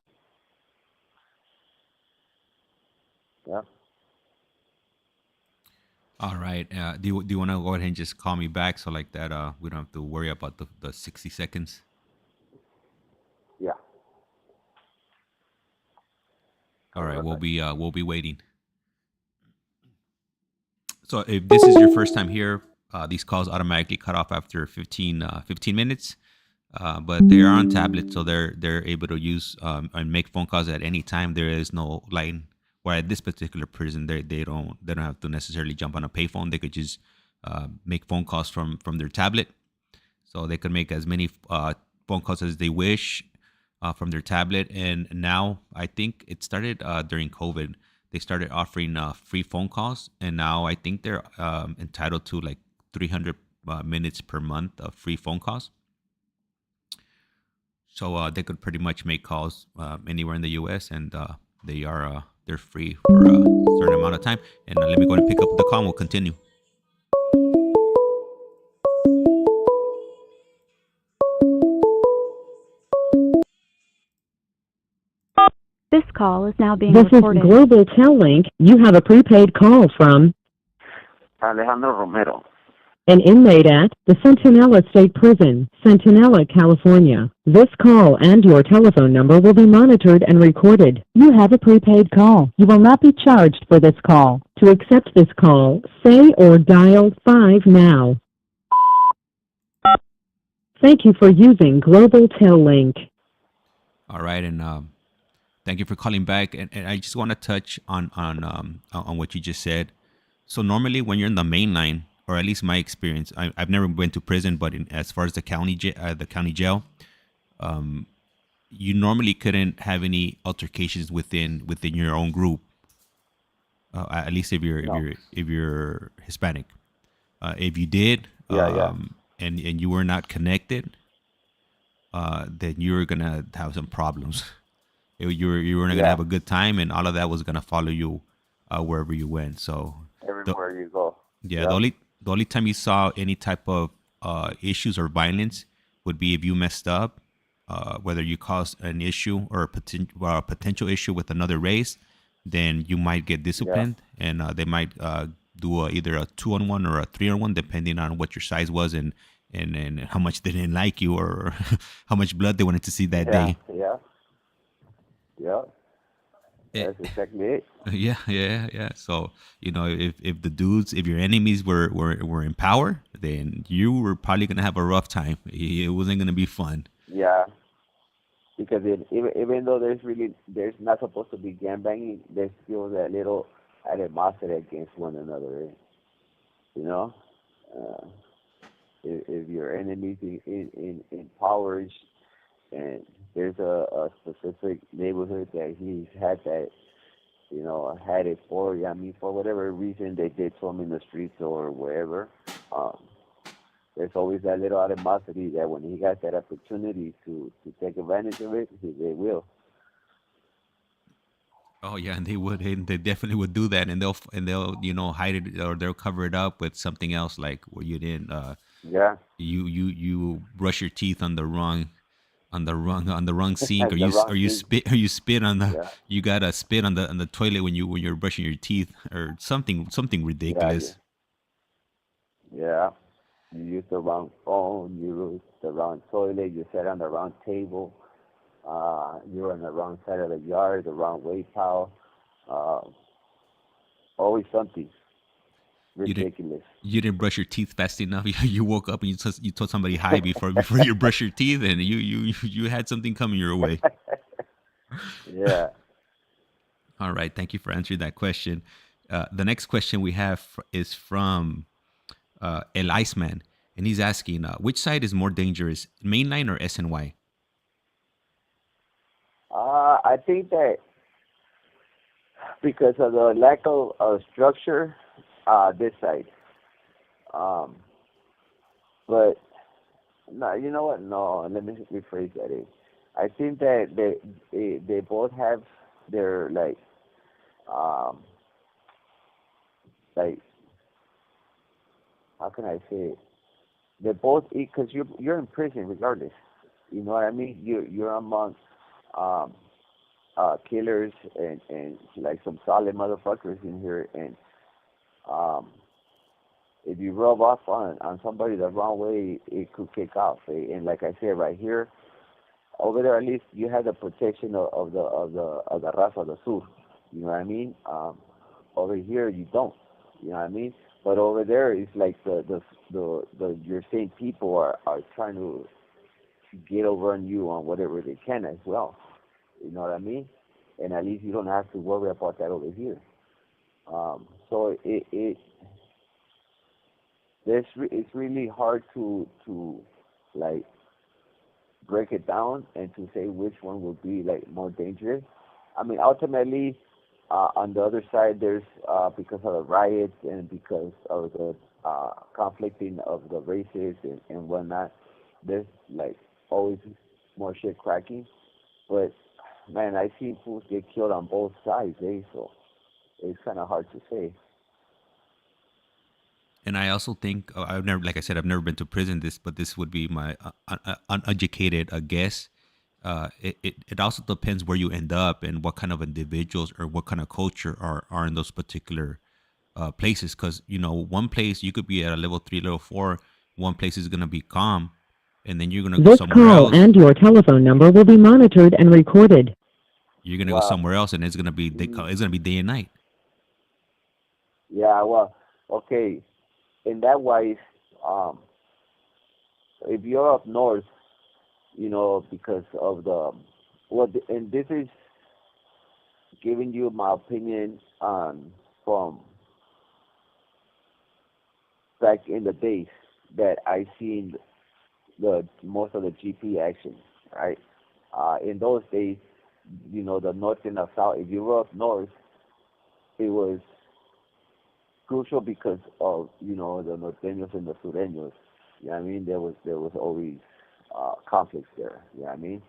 yeah. All right. Do you want to go ahead and just call me back so like that we don't have to worry about the 60 seconds? Yeah. All right. We'll be waiting. So if this is your first time here, these calls automatically cut off after 15 minutes. But they are on tablet, so they're able to use and make phone calls at any time. There is no line. Where at this particular prison, they don't have to necessarily jump on a payphone. They could just make phone calls from their tablet. So they could make as many phone calls as they wish from their tablet. And now I think it started during COVID. They started offering free phone calls, and now I think they're entitled to like 300 minutes per month of free phone calls. So they could pretty much make calls anywhere in the U.S. and they're free for a certain amount of time. And let me go and pick up the call. And we'll continue. This call is now being This recorded. is Global Tel Link. You have a prepaid call from Alejandro Romero. an inmate at the Centinela State Prison, Centinela, California. This call and your telephone number will be monitored and recorded. You have a prepaid call. You will not be charged for this call. To accept this call, say or dial 5 now. Thank you for using Global Tel Link. All right, and thank you for calling back. And I just want to touch on what you just said. So normally, when you're in the main line, or at least my experience, I've never been to prison, but as far as the county jail, you normally couldn't have any altercations within your own group. At least if you're Hispanic. If you did, and you were not connected, then you were gonna have some problems. You were not gonna have a good time, and all of that was gonna follow you wherever you went. So Everywhere you go. yeah, the only time you saw any type of issues or violence would be if you messed up, whether you caused an issue or a potential issue with another race, then you might get disciplined, and they might do either a 2-on-1 or a 3-on-1, depending on what your size was and how much they didn't like you or how much blood they wanted to see that day. Yeah. Eh, That's exactly it. yeah, yeah, yeah. So if the dudes, if your enemies were in power, then you were probably gonna have a rough time. It wasn't gonna be fun. Yeah, because even though there's not supposed to be gang banging, there's still that little animosity against one another. You know, uh, if your enemies in power, and there's a specific neighborhood that he's had that had it for. I mean, for whatever reason they did to him in the streets or wherever. Um, there's always that little animosity that when he got that opportunity to take advantage of it, they will. Oh yeah, and they definitely would do that, and they'll hide it, or they'll cover it up with something else, like where you didn't Yeah, you brush your teeth on the wrong sink, or the wrong thing. you spit on the Yeah, you gotta spit on the toilet when you're brushing your teeth, or something yeah, ridiculous. yeah. You use the wrong phone. You use the wrong toilet. You sat on the wrong table. You're on the wrong side of the yard, the wrong way pile. Uh, always something You didn't ridiculous. you didn't brush your teeth fast enough. You woke up and you told somebody hi before you brush your teeth, and you had something coming your way. Yeah. All right, thank you for answering that question. The next question we have is from El Iceman, and he's asking, which side is more dangerous, mainline or SNY? I think that because of the lack of structure, this side. Um, but no, you know what? No, let me rephrase that. I think that they both have their um like how can I say it? They both because you're in prison regardless. You know what I mean? You're among um killers and like some solid motherfuckers in here, and um if you rub off on somebody the wrong way, it could kick off. And like I said, right here, over there, at least you have the protection of the Raza del Sur. You know what I mean? Over here, you don't. You know what I mean? But over there, it's like the your same people are trying to get over on you on whatever they can as well. You know what I mean? And at least you don't have to worry about that over here. So it's really hard to like break it down and to say which one would be like more dangerous. I mean, ultimately, on the other side, there's because of the riots and because of the conflicting of the races and whatnot. There's like always more shit cracking. But man, I see fools get killed on both sides, So it's kind of hard to say. And I also think, I've never, like I said, I've never been to prison. But this would be my uneducated guess. It also depends where you end up and what kind of individuals or what kind of culture are in those particular places. Because one place you could be at a level 3, level 4. One place is gonna be calm, and then you're gonna go This somewhere call else. and your telephone number will be monitored and recorded. You're gonna go Well, somewhere else, and mm, it's gonna be day and night. yeah, well, okay. In that wise, um, if you're up north, because of and this is giving you my opinion on from back in the days that I seen the most of the GP action, right? In those days, the north and the south. If you were up north, it was crucial because of the norteños and the sureños. You know what I mean? There was always conflicts there. You know what I mean?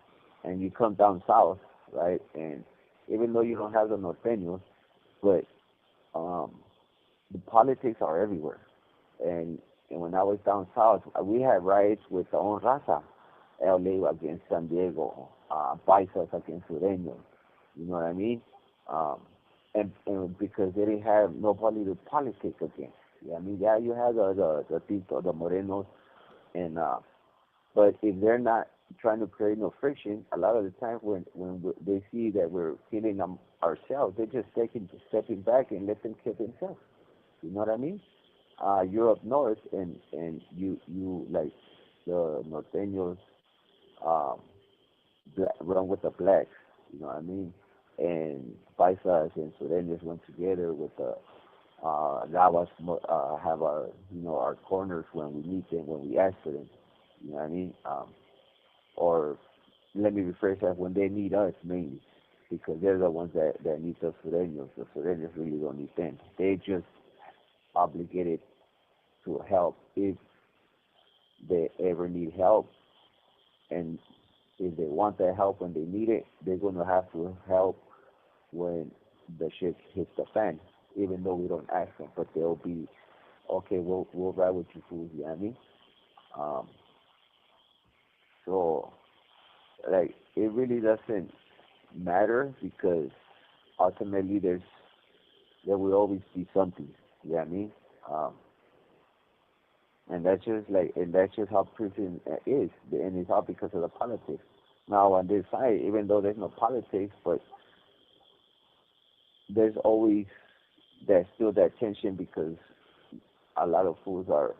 And you come down south, right? And even though you don't have the norteños, but um, the politics are everywhere. And when I was down south, we had riots with the own raza, LA against San Diego, Paisas against Sureños. You know what I mean? Um, and because they didn't have nobody to politic against. Yeah, I mean, yeah, you have the Tito, the Morenos, and but if they're not trying to create no friction, a lot of the time when they see that we're killing ourselves. They're just stepping back and let them kill themselves. You know what I mean? You're up north, and you like the norteños um, run with the blacks. You know what I mean? And paisas and sureños went together with the Lavas have our our corners when we meet them, when we ask for them. You know what I mean? Or let me rephrase that, when they need us mainly, because they're the ones that need the sureños. The sureños really don't need them. They just obligated to help if they ever need help, and if they want that help when they need it, they're going to have to help when the shit hits the fan, even though we don't ask them, but they'll be, okay, we'll ride with you fools, you know what I mean? Um, so, like, it really doesn't matter because ultimately there will always be something, you know what I mean? Um, and that's just how prison is, and it's all because of the politics. Now on this side, even though there's no politics, but there's always still that tension because a lot of fools are.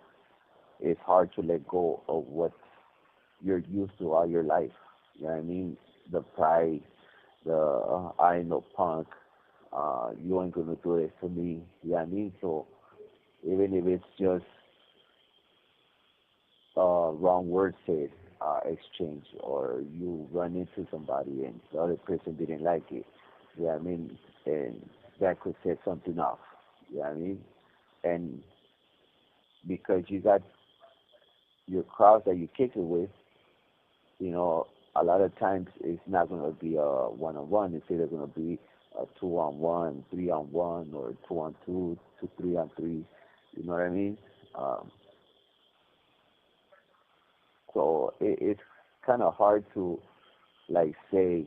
It's hard to let go of what you're used to all your life. You know what I mean? The pride, the I ain't no punk. You ain't gonna do this to me. You know what I mean? So even if it's just wrong word said, exchange, or you run into somebody and the other person didn't like it. You know what I mean? And that could set something off. You know what I mean? And because you got your crowd that you kick it with, a lot of times it's not going to be a one-on-one. It's either going to be a two-on-one, three-on-one, or two-on-two, three-on-three. You know what I mean? Um, so it's kind of hard to like say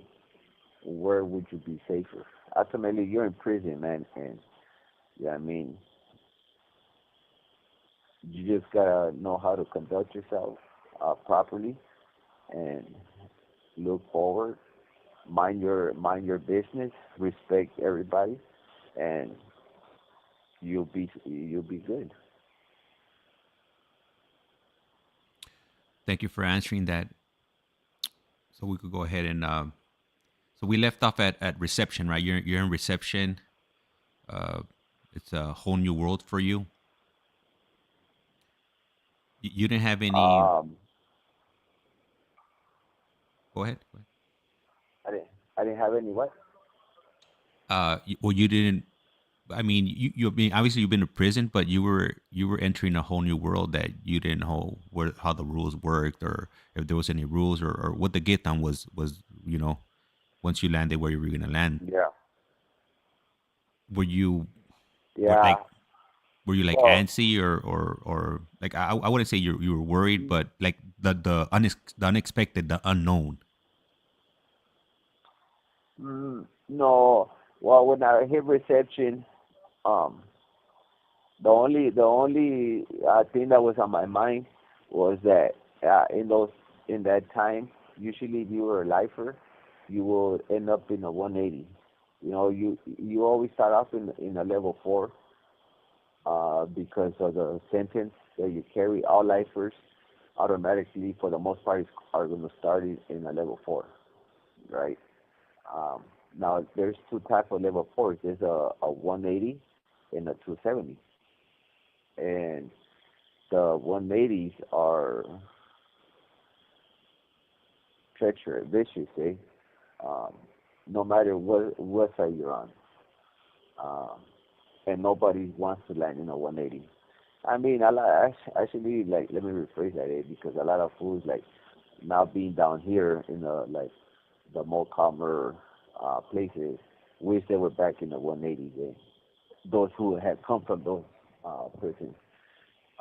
where would you be safer. Ultimately, you're in prison, man, and yeah, I mean, you just gotta know how to conduct yourself properly and look forward, mind your business, respect everybody, and you'll be good. Thank you for answering that. So we could go ahead and so we left off at reception, right? You're in reception. Uh, it's a whole new world for you. You didn't have any. Um, Go ahead. Go ahead. I didn't I didn't have any what? Well, you didn't. I mean, I mean, obviously you've been to prison, but you were entering a whole new world that you didn't know how the rules worked, or if there was any rules, or what the get on was once you landed where you were gonna land. Yeah, Were you were yeah. like were you like Well, antsy, or like I wouldn't say you were worried, but like the unexpected, the unknown. no. Well, when I hit reception, um, the only thing that was on my mind was that in that time, usually if you were a lifer, you will end up in a 180. You always start off in a level 4 because of the sentence that you carry. All lifers automatically, for the most part, are going to start in a level 4, right? Um, Now there's two type of level 4s. There's a 180 and a 270, and the 180s are treacherous, vicious, eh? Um, no matter what side you're on, um, and nobody wants to land in a 180. I mean, actually, like, let me rephrase that, eh? Because a lot of fools, like, now being down here in the like the more calmer places, wish they were back in the 180s. Eh? Those who had come from those prisons.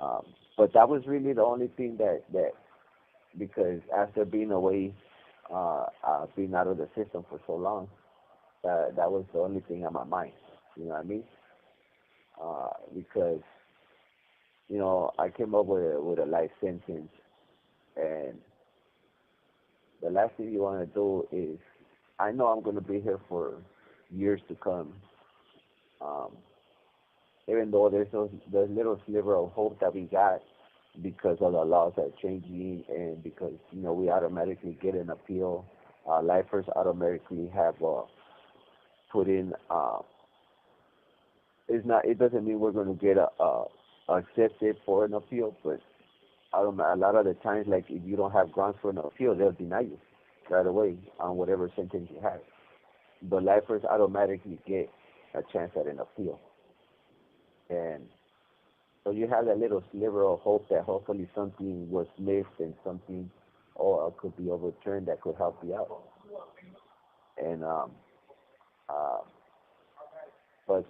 Um, but that was really the only thing that because after being away, being out of the system for so long, that was the only thing on my mind. You know what I mean? Because I came up with a life sentence, and the last thing you want to do is, I know I'm going to be here for years to come. Um, Even though there's little sliver of hope that we got because of the laws that are changing and because we automatically get an appeal. Lifers automatically have put in. It doesn't mean we're going to get accepted for an appeal, but a lot of the times, like if you don't have grounds for an appeal, they'll deny you right away on whatever sentence you have. The lifers automatically get a chance at an appeal. And so you have that little sliver of hope that hopefully something was missed and something or could be overturned that could help you out. And but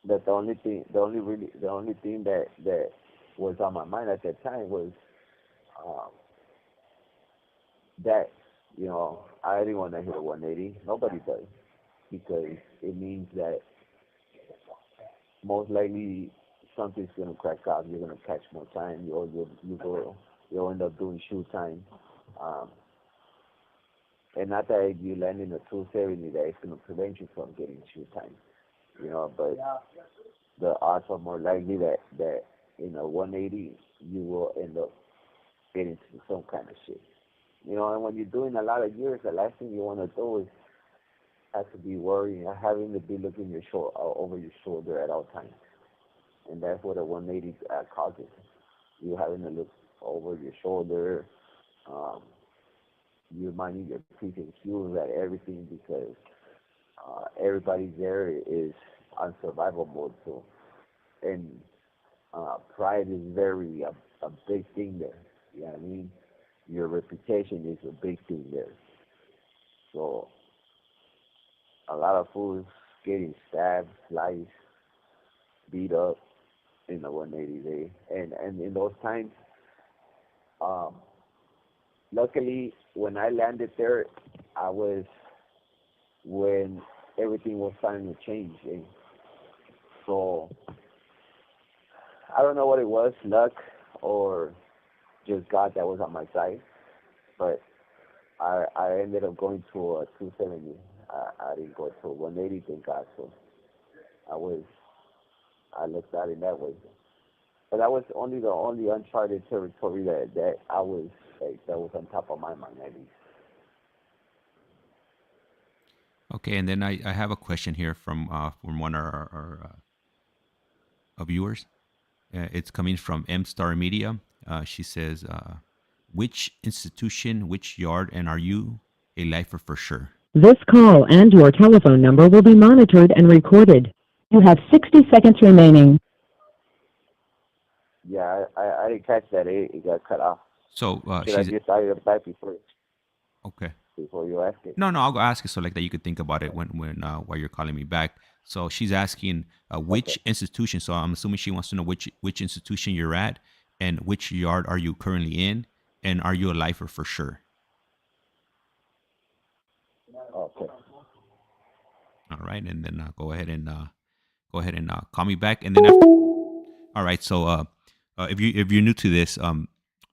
the only thing that was on my mind at that time was that I didn't want to hit a 180. Nobody does, because it means that most likely something's gonna crack up. You're gonna catch more time. You'll end up doing shoot time. And not that you land in a 270 that it's gonna prevent you from getting shoot time. But the odds are more likely that in a 180 you will end up getting into some kind of shit. And when you're doing a lot of years, the last thing you want to do is have to be worrying, having to be looking over your shoulder at all times. And that's what a 180 causes. You having to look over your shoulder. You're minding your P's and Q's at everything because everybody there is on survival mode. So, and pride is very a big thing there. You know what I mean? Your reputation is a big thing there. So a lot of fools getting stabbed, sliced, beat up in the 180 day. And in those times, luckily, when I landed there, I was when everything was starting to change. And so I don't know what it was, luck or just God that was on my side. But I ended up going to a 270. I didn't go to a 180, thank God. So I looked at it that way. But that was only the only uncharted territory that I was that was on top of my mind at least. Okay, and then I have a question here from one of our viewers. It's coming from M Star Media. She says, which institution, which yard, and are you a lifer for sure? This call and your telephone number will be monitored and recorded. You have 60 seconds remaining. Yeah, I didn't catch that. It got cut off. So Should I just start it back before you ask it? No, I'll go ask it so like that you could think about it when while you're calling me back. So she's asking which institution. So I'm assuming she wants to know which institution you're at and which yard are you currently in, and are you a lifer for sure? Okay. All right, and then go ahead and call me back, and then after. All right, so if you're new to this,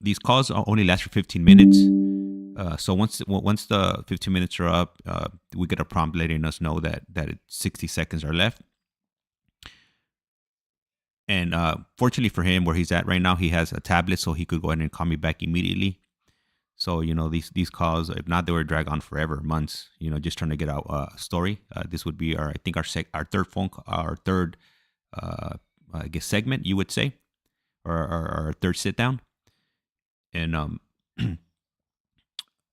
these calls only last for 15 minutes. So once the 15 minutes are up, we get a prompt letting us know that 60 seconds are left. And fortunately for him, where he's at right now, he has a tablet, so he could go ahead and call me back immediately. So these calls, if not, they would drag on forever, months. Just trying to get out a story. This would be our third phone call, our third I guess segment, you would say, or our third sit down. And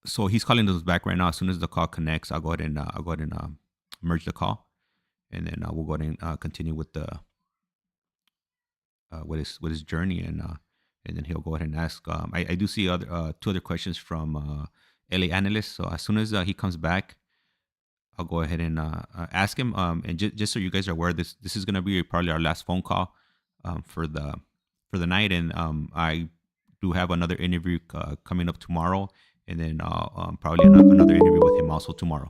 so he's calling us back right now. As soon as the call connects, I'll go ahead and merge the call, and then we'll go ahead and continue with the with his journey, and then he'll go ahead and ask. I do see two other questions from LA analyst. So as soon as he comes back, I'll go ahead and ask him. And just so you guys are aware, this is going to be probably our last phone call for the night, and I do have another interview coming up tomorrow, and then probably another interview with him also tomorrow.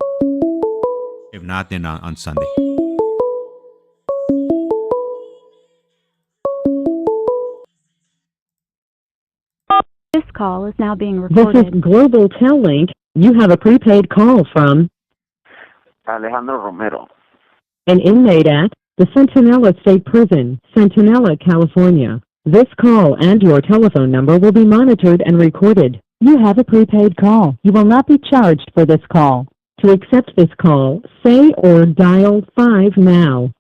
If not, then on Sunday. This call is now being This recorded. is Global Tel Link. You have a prepaid call from Alejandro Romero. An inmate at the Centinela State Prison, Centinela, California. This call and your telephone number will be monitored and recorded. You have a prepaid call. You will not be charged for this call. To accept this call, say or dial 5 now.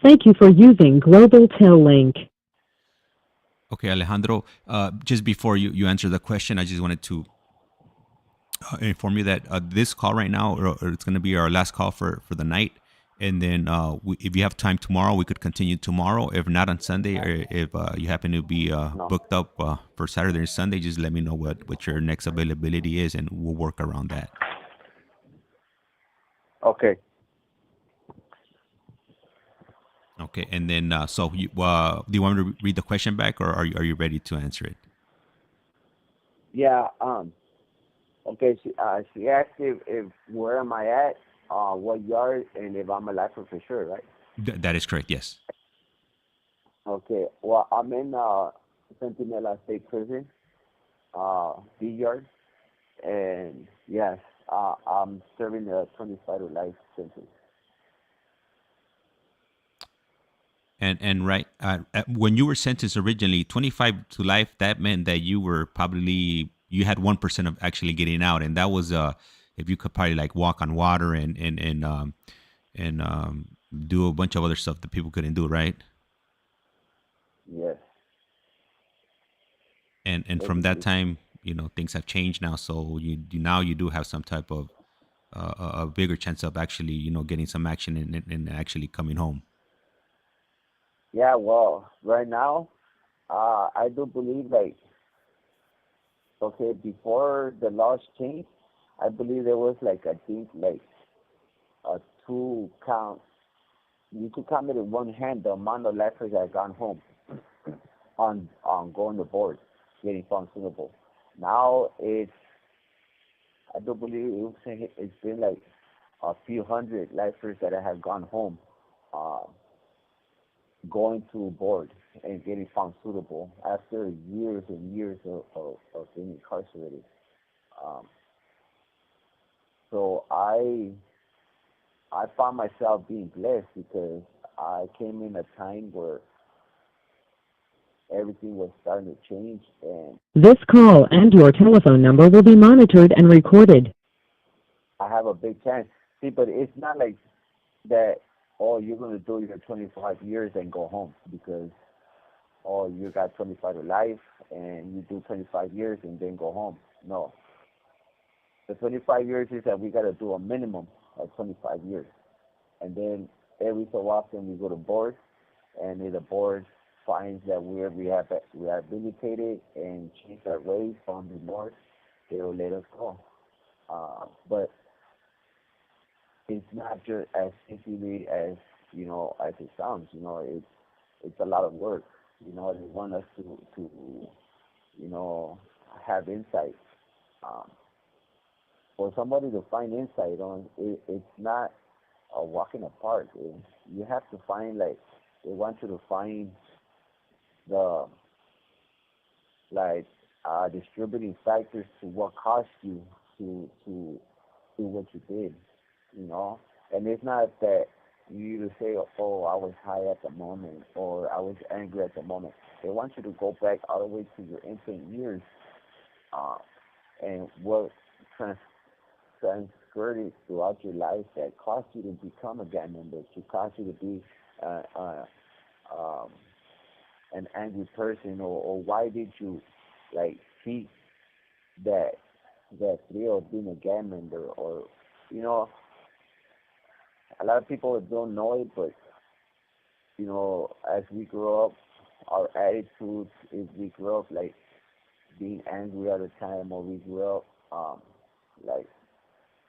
Thank you for using Global Tel Link. Okay, Alejandro, just before you answer the question, I just wanted to inform you that this call right now, or it's going to be our last call for the night. And then if you have time tomorrow, we could continue tomorrow. If not on Sunday, or if you happen to be No. booked up for Saturday or Sunday, just let me know what your next availability is, and we'll work around that. Okay. Okay, and then so do you want me to read the question back, or are you ready to answer it? Yeah. Okay. She asked if where am I at, what yard, and if I'm alive for sure, right? That is correct. Yes. Okay. Well, I'm in Centinela State Prison, D yard, and yes, I'm serving a 25 to life sentence. And right, when you were sentenced originally, 25 to life, that meant that you had 1% of actually getting out, and that was if you could probably like walk on water and do a bunch of other stuff that people couldn't do, right? Yes. And from that Basically. time, things have changed now, so you do have some type of a bigger chance of actually getting some action and actually coming home. Yeah. Well, right now, I do believe like okay before the laws changed, I believe there was like I think like a two count. You could count it in one hand the amount of lifers that have gone home on going to board, getting found suitable. Now I do believe it's been like a few hundred lifers that have gone home, uh, going to board and getting found suitable after years and years of being incarcerated. Um, so I found myself being blessed because I came in a time where everything was starting to change, and This call and your telephone number will be monitored and recorded. I have a big chance. See, but it's not like that. Oh, you're going to do your 25 years and go home because oh you got 25 to life and you do 25 years and then go home. No, the 25 years is that we got to do a minimum of 25 years, and then every so often we go to board, and if the board finds that we have rehabilitated and changed our ways from remorse, they will let us go. But it's not just as simply as as it sounds. It's a lot of work. They want us to you know have insight. Um, for somebody to find insight on it, it's not a walk in the park. You have to find like they want you to find the like distributing factors to what caused you to do what you did, you know. And it's not that you to say, oh, I was high at the moment or I was angry at the moment. They want you to go back all the way to your infant years, uh, and what trans- transcurred throughout your life that caused you to become a gang member, to cause you to be uh, uh, um, an angry person, or why did you like seek that thrill of being a gang member, or you know, a lot of people don't know it, but as we grow up, our attitudes, if we grow up like being angry all the time, or we grow up like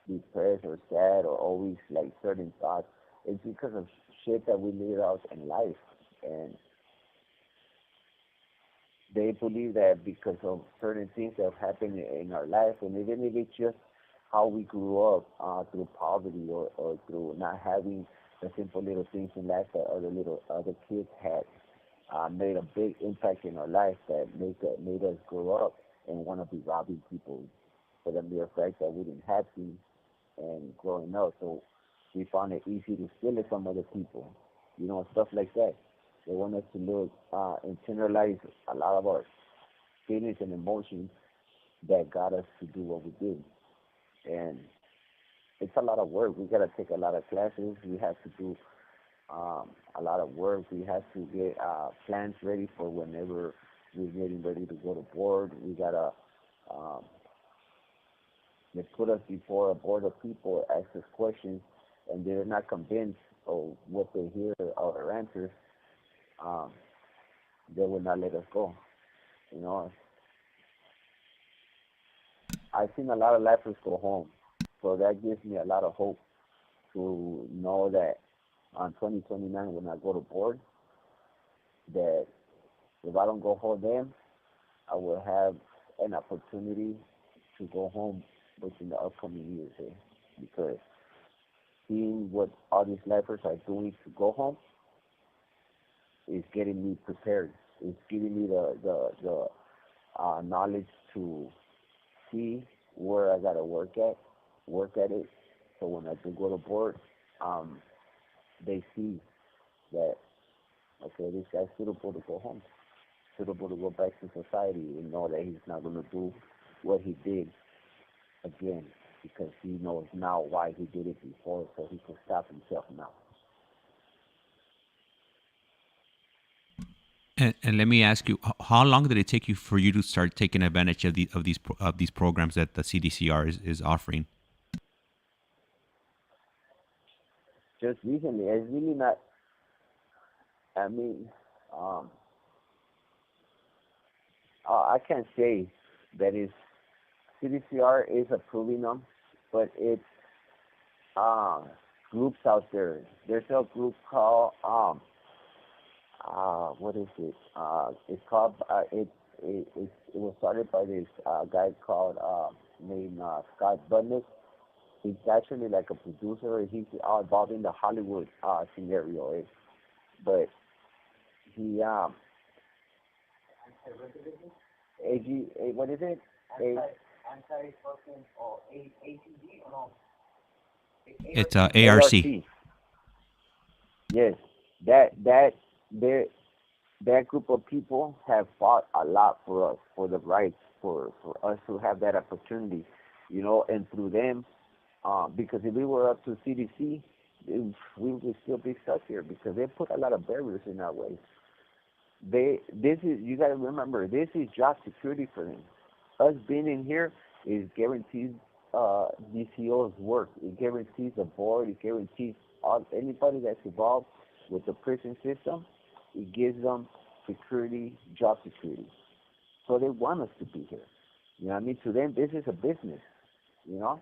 depressed or sad, or always like certain thoughts, it's because of shit that we live out in life, and they believe that because of certain things that have happened in our life, and even if it's just how we grew up through poverty, or through not having the simple little things in life that other kids had, made a big impact in our life that made us grow up and want to be robbing people for the mere fact that we didn't have to, and growing up. So we found it easy to steal it from other people, stuff like that. They want us to look, internalize a lot of our feelings and emotions that got us to do what we did. And it's a lot of work. We got to take a lot of classes. We have to do a lot of work. We have to get plans ready for whenever we're getting ready to go to board. We got to, um, they put us before a board of people, ask us questions, and they're not convinced of what they hear or our answers. Um, they will not let us go. You know, I've seen a lot of lifers go home, so that gives me a lot of hope to know that on 2029 when I go to board, that if I don't go home then, I will have an opportunity to go home within the upcoming years. Because seeing what all these lifers are doing to go home is getting me prepared. It's giving me the knowledge to see where I gotta work at it. So when I do go to board, um, they see that okay, this guy's suitable to go home, suitable to go back to society, and know that he's not gonna do what he did again because he knows now why he did it before, so he can stop himself now. And let me ask you, how long did it take you for you to start taking advantage of these programs that the CDCR is offering? Just recently, it's really not. I mean, um, I can't say that is CDCR is approving them, but it's um, groups out there. There's a group called what is it? It's called it was started by this guy called named Scott Budnick. He's actually like a producer. He's involved in the Hollywood scenario, but he what is it? It's ARC. Yes, that there that group of people have fought a lot for us, for the rights, for us to have that opportunity, and through them, because if we were up to CDC, we would still be stuck here because they put a lot of barriers in our way. This is, you got to remember, this is job security for them. Us being in here is guarantees DCO's work. It guarantees the board. It guarantees anybody that's involved with the prison system. It gives them security, job security. So they want us to be here. You know what I mean? To them, this is a business, you know?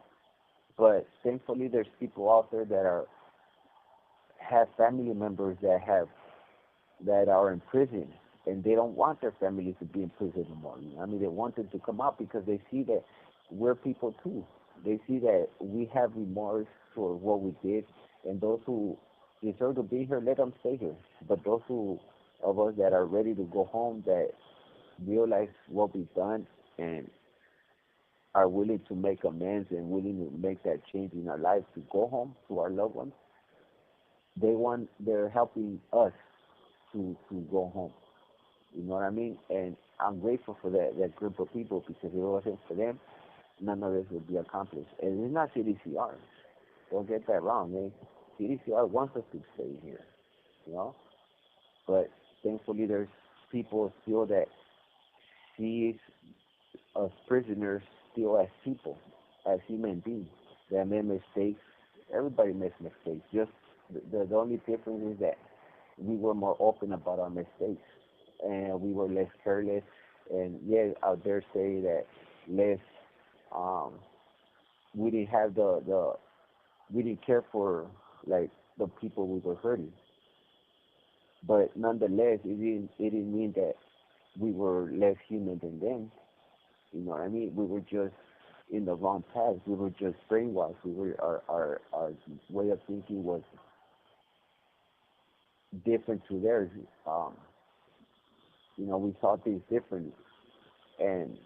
But thankfully, there's people out there that have family members that are in prison, and they don't want their family to be in prison anymore. You know what I mean? They want them to come out because they see that we're people too. They see that we have remorse for what we did, and those who deserve to be here, let them stay here. But those of us that are ready to go home, that realize what we've done and are willing to make amends and willing to make that change in our lives to go home to our loved ones, they're helping us to go home. You know what I mean? And I'm grateful for that group of people, because if it wasn't for them, none of this would be accomplished. And it's not CDCR. Don't get that wrong, man. CDCR wants us to stay here, you know? But thankfully there's people still that see us prisoners still as people, as human beings that make mistakes. Everybody makes mistakes. Just the only difference is that we were more open about our mistakes, and we were less careless, and out there say that less. Um, we didn't have we didn't care for like the people we were hurting, but nonetheless, it didn't mean that we were less human than them. You know what I mean? We were just in the wrong path. We were just brainwashed. Our way of thinking was different to theirs. We saw things differently, and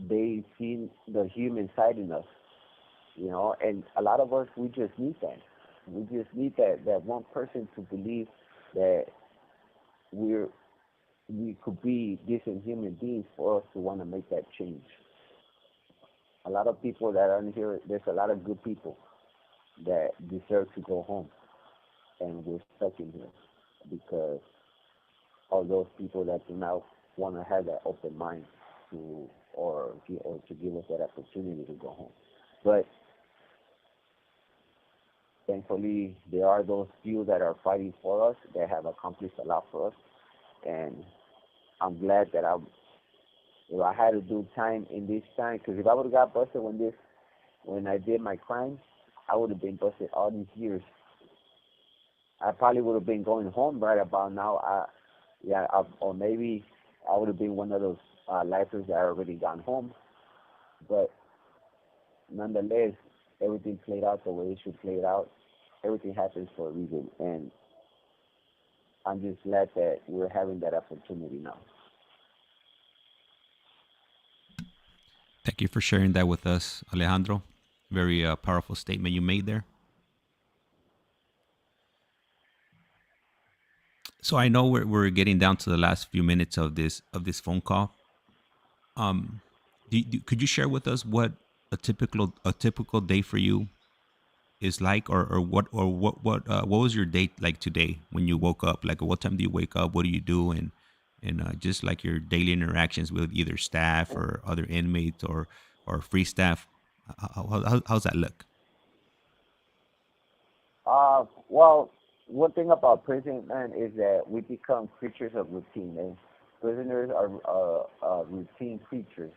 they seen the human side in us, And a lot of us, we just need that. We just need that one person to believe that we're we could be decent human beings for us to want to make that change. A lot of people that are in here, there's a lot of good people that deserve to go home, and we're stuck in here because of those people that do not want to have that open mind to or to give us that opportunity to go home. But thankfully, there are those few that are fighting for us that have accomplished a lot for us, and I'm glad that I had to do time in this time, because if I would have got busted when I did my crime, I would have been busted all these years. I probably would have been going home right about now. Or maybe I would have been one of those lifers that already gone home. But nonetheless, everything played out the way it should play out. Everything happens for a reason, and I'm just glad that we're having that opportunity now. Thank you for sharing that with us, Alejandro. Very powerful statement you made there. So I know we're getting down to the last few minutes of this phone call. Could you share with us what a typical day for you is like, or what was your day like today when you woke up? Like, what time do you wake up? What do you do? And just like your daily interactions with either staff or other inmates or free staff. How's that look? Well, one thing about prison, man, is that we become creatures of routine. And prisoners are routine creatures,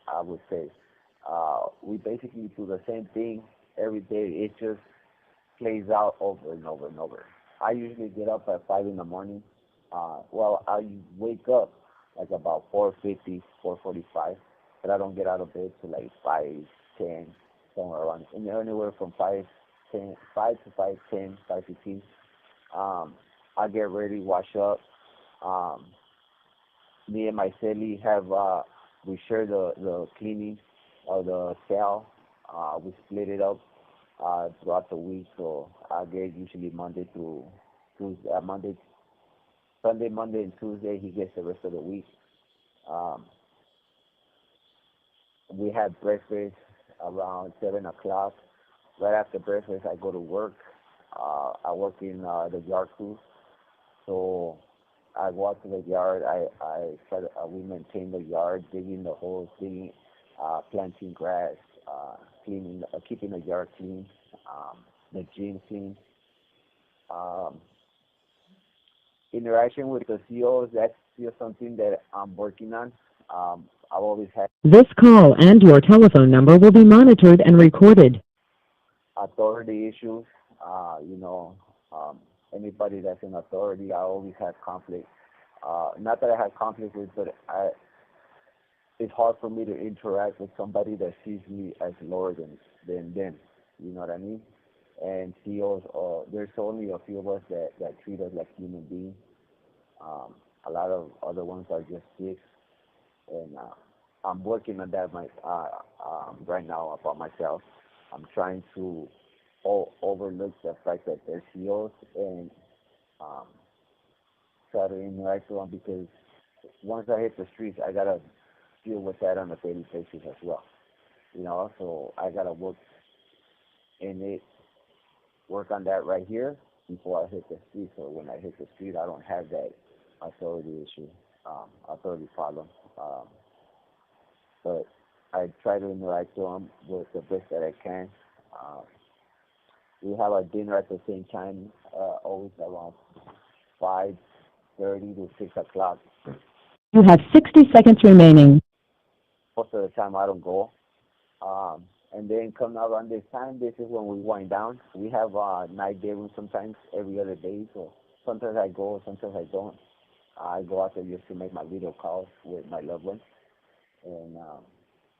I would say. We basically do the same thing every day. It just plays out over and over and over. I usually get up at 5 in the morning. I wake up like about 4:50, 4:45, but I don't get out of bed till like 5:10, somewhere around, and anywhere from 5:10, 5 to 5:10, 5:15. I get ready, wash up. Um, Me and my celly we share the cleaning of the cell. We split it up throughout the week, so I get usually Monday through Tuesday, Sunday, Monday, and Tuesday. He gets the rest of the week. Um, we have breakfast around 7 o'clock. Right after breakfast, I go to work. I work in the yard crew, so I go out to the yard. We maintain the yard, digging the holes, planting grass, cleaning, keeping the yard clean, the gym clean. Um, Interaction with the CEOs, that's still something that I'm working on. I've always had This call and your telephone number will be monitored and recorded. authority issues. Uh, you know, um, Anybody that's in authority, I always had conflict. Not that I had conflict with, but it's hard for me to interact with somebody that sees me as lower than them. You know what I mean? And CEOs, there's only a few of us that treat us like human beings. Um, a lot of other ones are just dicks, and I'm working on that right now about myself. I'm trying to overlook the fact that they're CEOs and um, try to interact with them, because once I hit the streets, I gotta deal with that on a daily basis as well. So I gotta in it, work on that right here before I hit the street. So when I hit the street, I don't have that authority issue, authority problem. But I try to interact with them with the best that I can. Um, we have our dinner at the same time, always around 5:30 to 6 o'clock. You have 60 seconds remaining. Most of the time, I don't go. And then come around this time, this is when we wind down. We have night day room sometimes every other day. So sometimes I go, sometimes I don't. I go out there just to make my video calls with my loved ones. And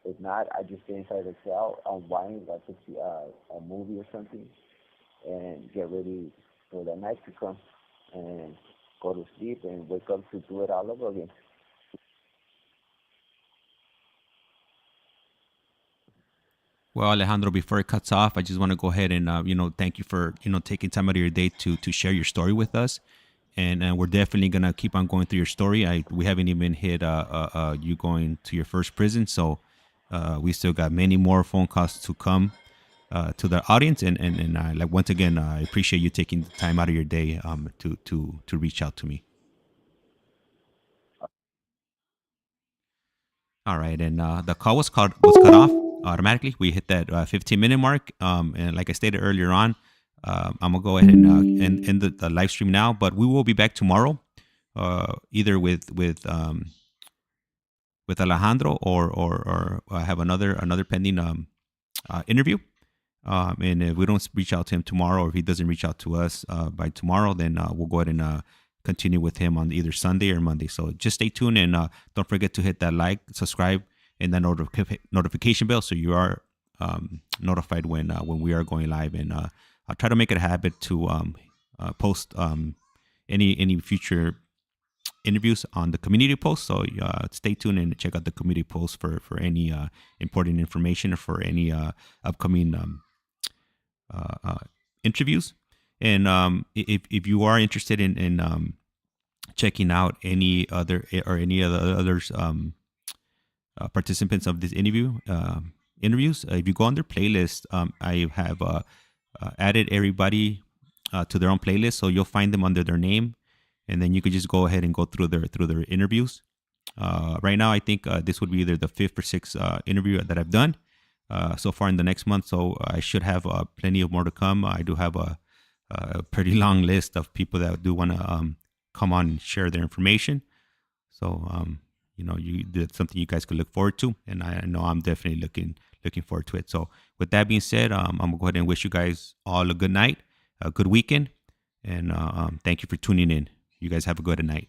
if not, I just stay inside the cell, unwind, watch a movie or something, and get ready for the night to come, and go to sleep and wake up to do it all over again. Well, Alejandro, before it cuts off, I just want to go ahead and thank you for taking time out of your day to share your story with us, and we're definitely gonna keep on going through your story. We haven't even hit you going to your first prison, so we still got many more phone calls to come to the audience, and like once again, I appreciate you taking the time out of your day to reach out to me. All right, and the call was cut off automatically. We hit that 15-minute mark, and like I stated earlier on, I'm gonna go ahead and end the live stream now. But we will be back tomorrow, either with Alejandro or I have another pending interview. And if we don't reach out to him tomorrow, or if he doesn't reach out to us by tomorrow, then we'll go ahead and continue with him on either Sunday or Monday. So just stay tuned, and don't forget to hit that like, subscribe, and that notification bell so you are notified when we are going live. And I'll try to make it a habit to post any future interviews on the community post. So stay tuned and check out the community post for any important information, or for any upcoming interviews. And if you are interested in checking out any other others participants of this interviews, if you go on their playlist, I have added everybody to their own playlist, so you'll find them under their name, and then you could just go ahead and go through their interviews. Right now, I think this would be either the fifth or sixth interview that I've done so far in the next month. So I should have plenty of more to come. I do have a pretty long list of people that do want to come on and share their information. So that's something you guys could look forward to, and I know I'm definitely looking forward to it. So with that being said, I'm gonna go ahead and wish you guys all a good night, a good weekend, and thank you for tuning in. You guys have a good night.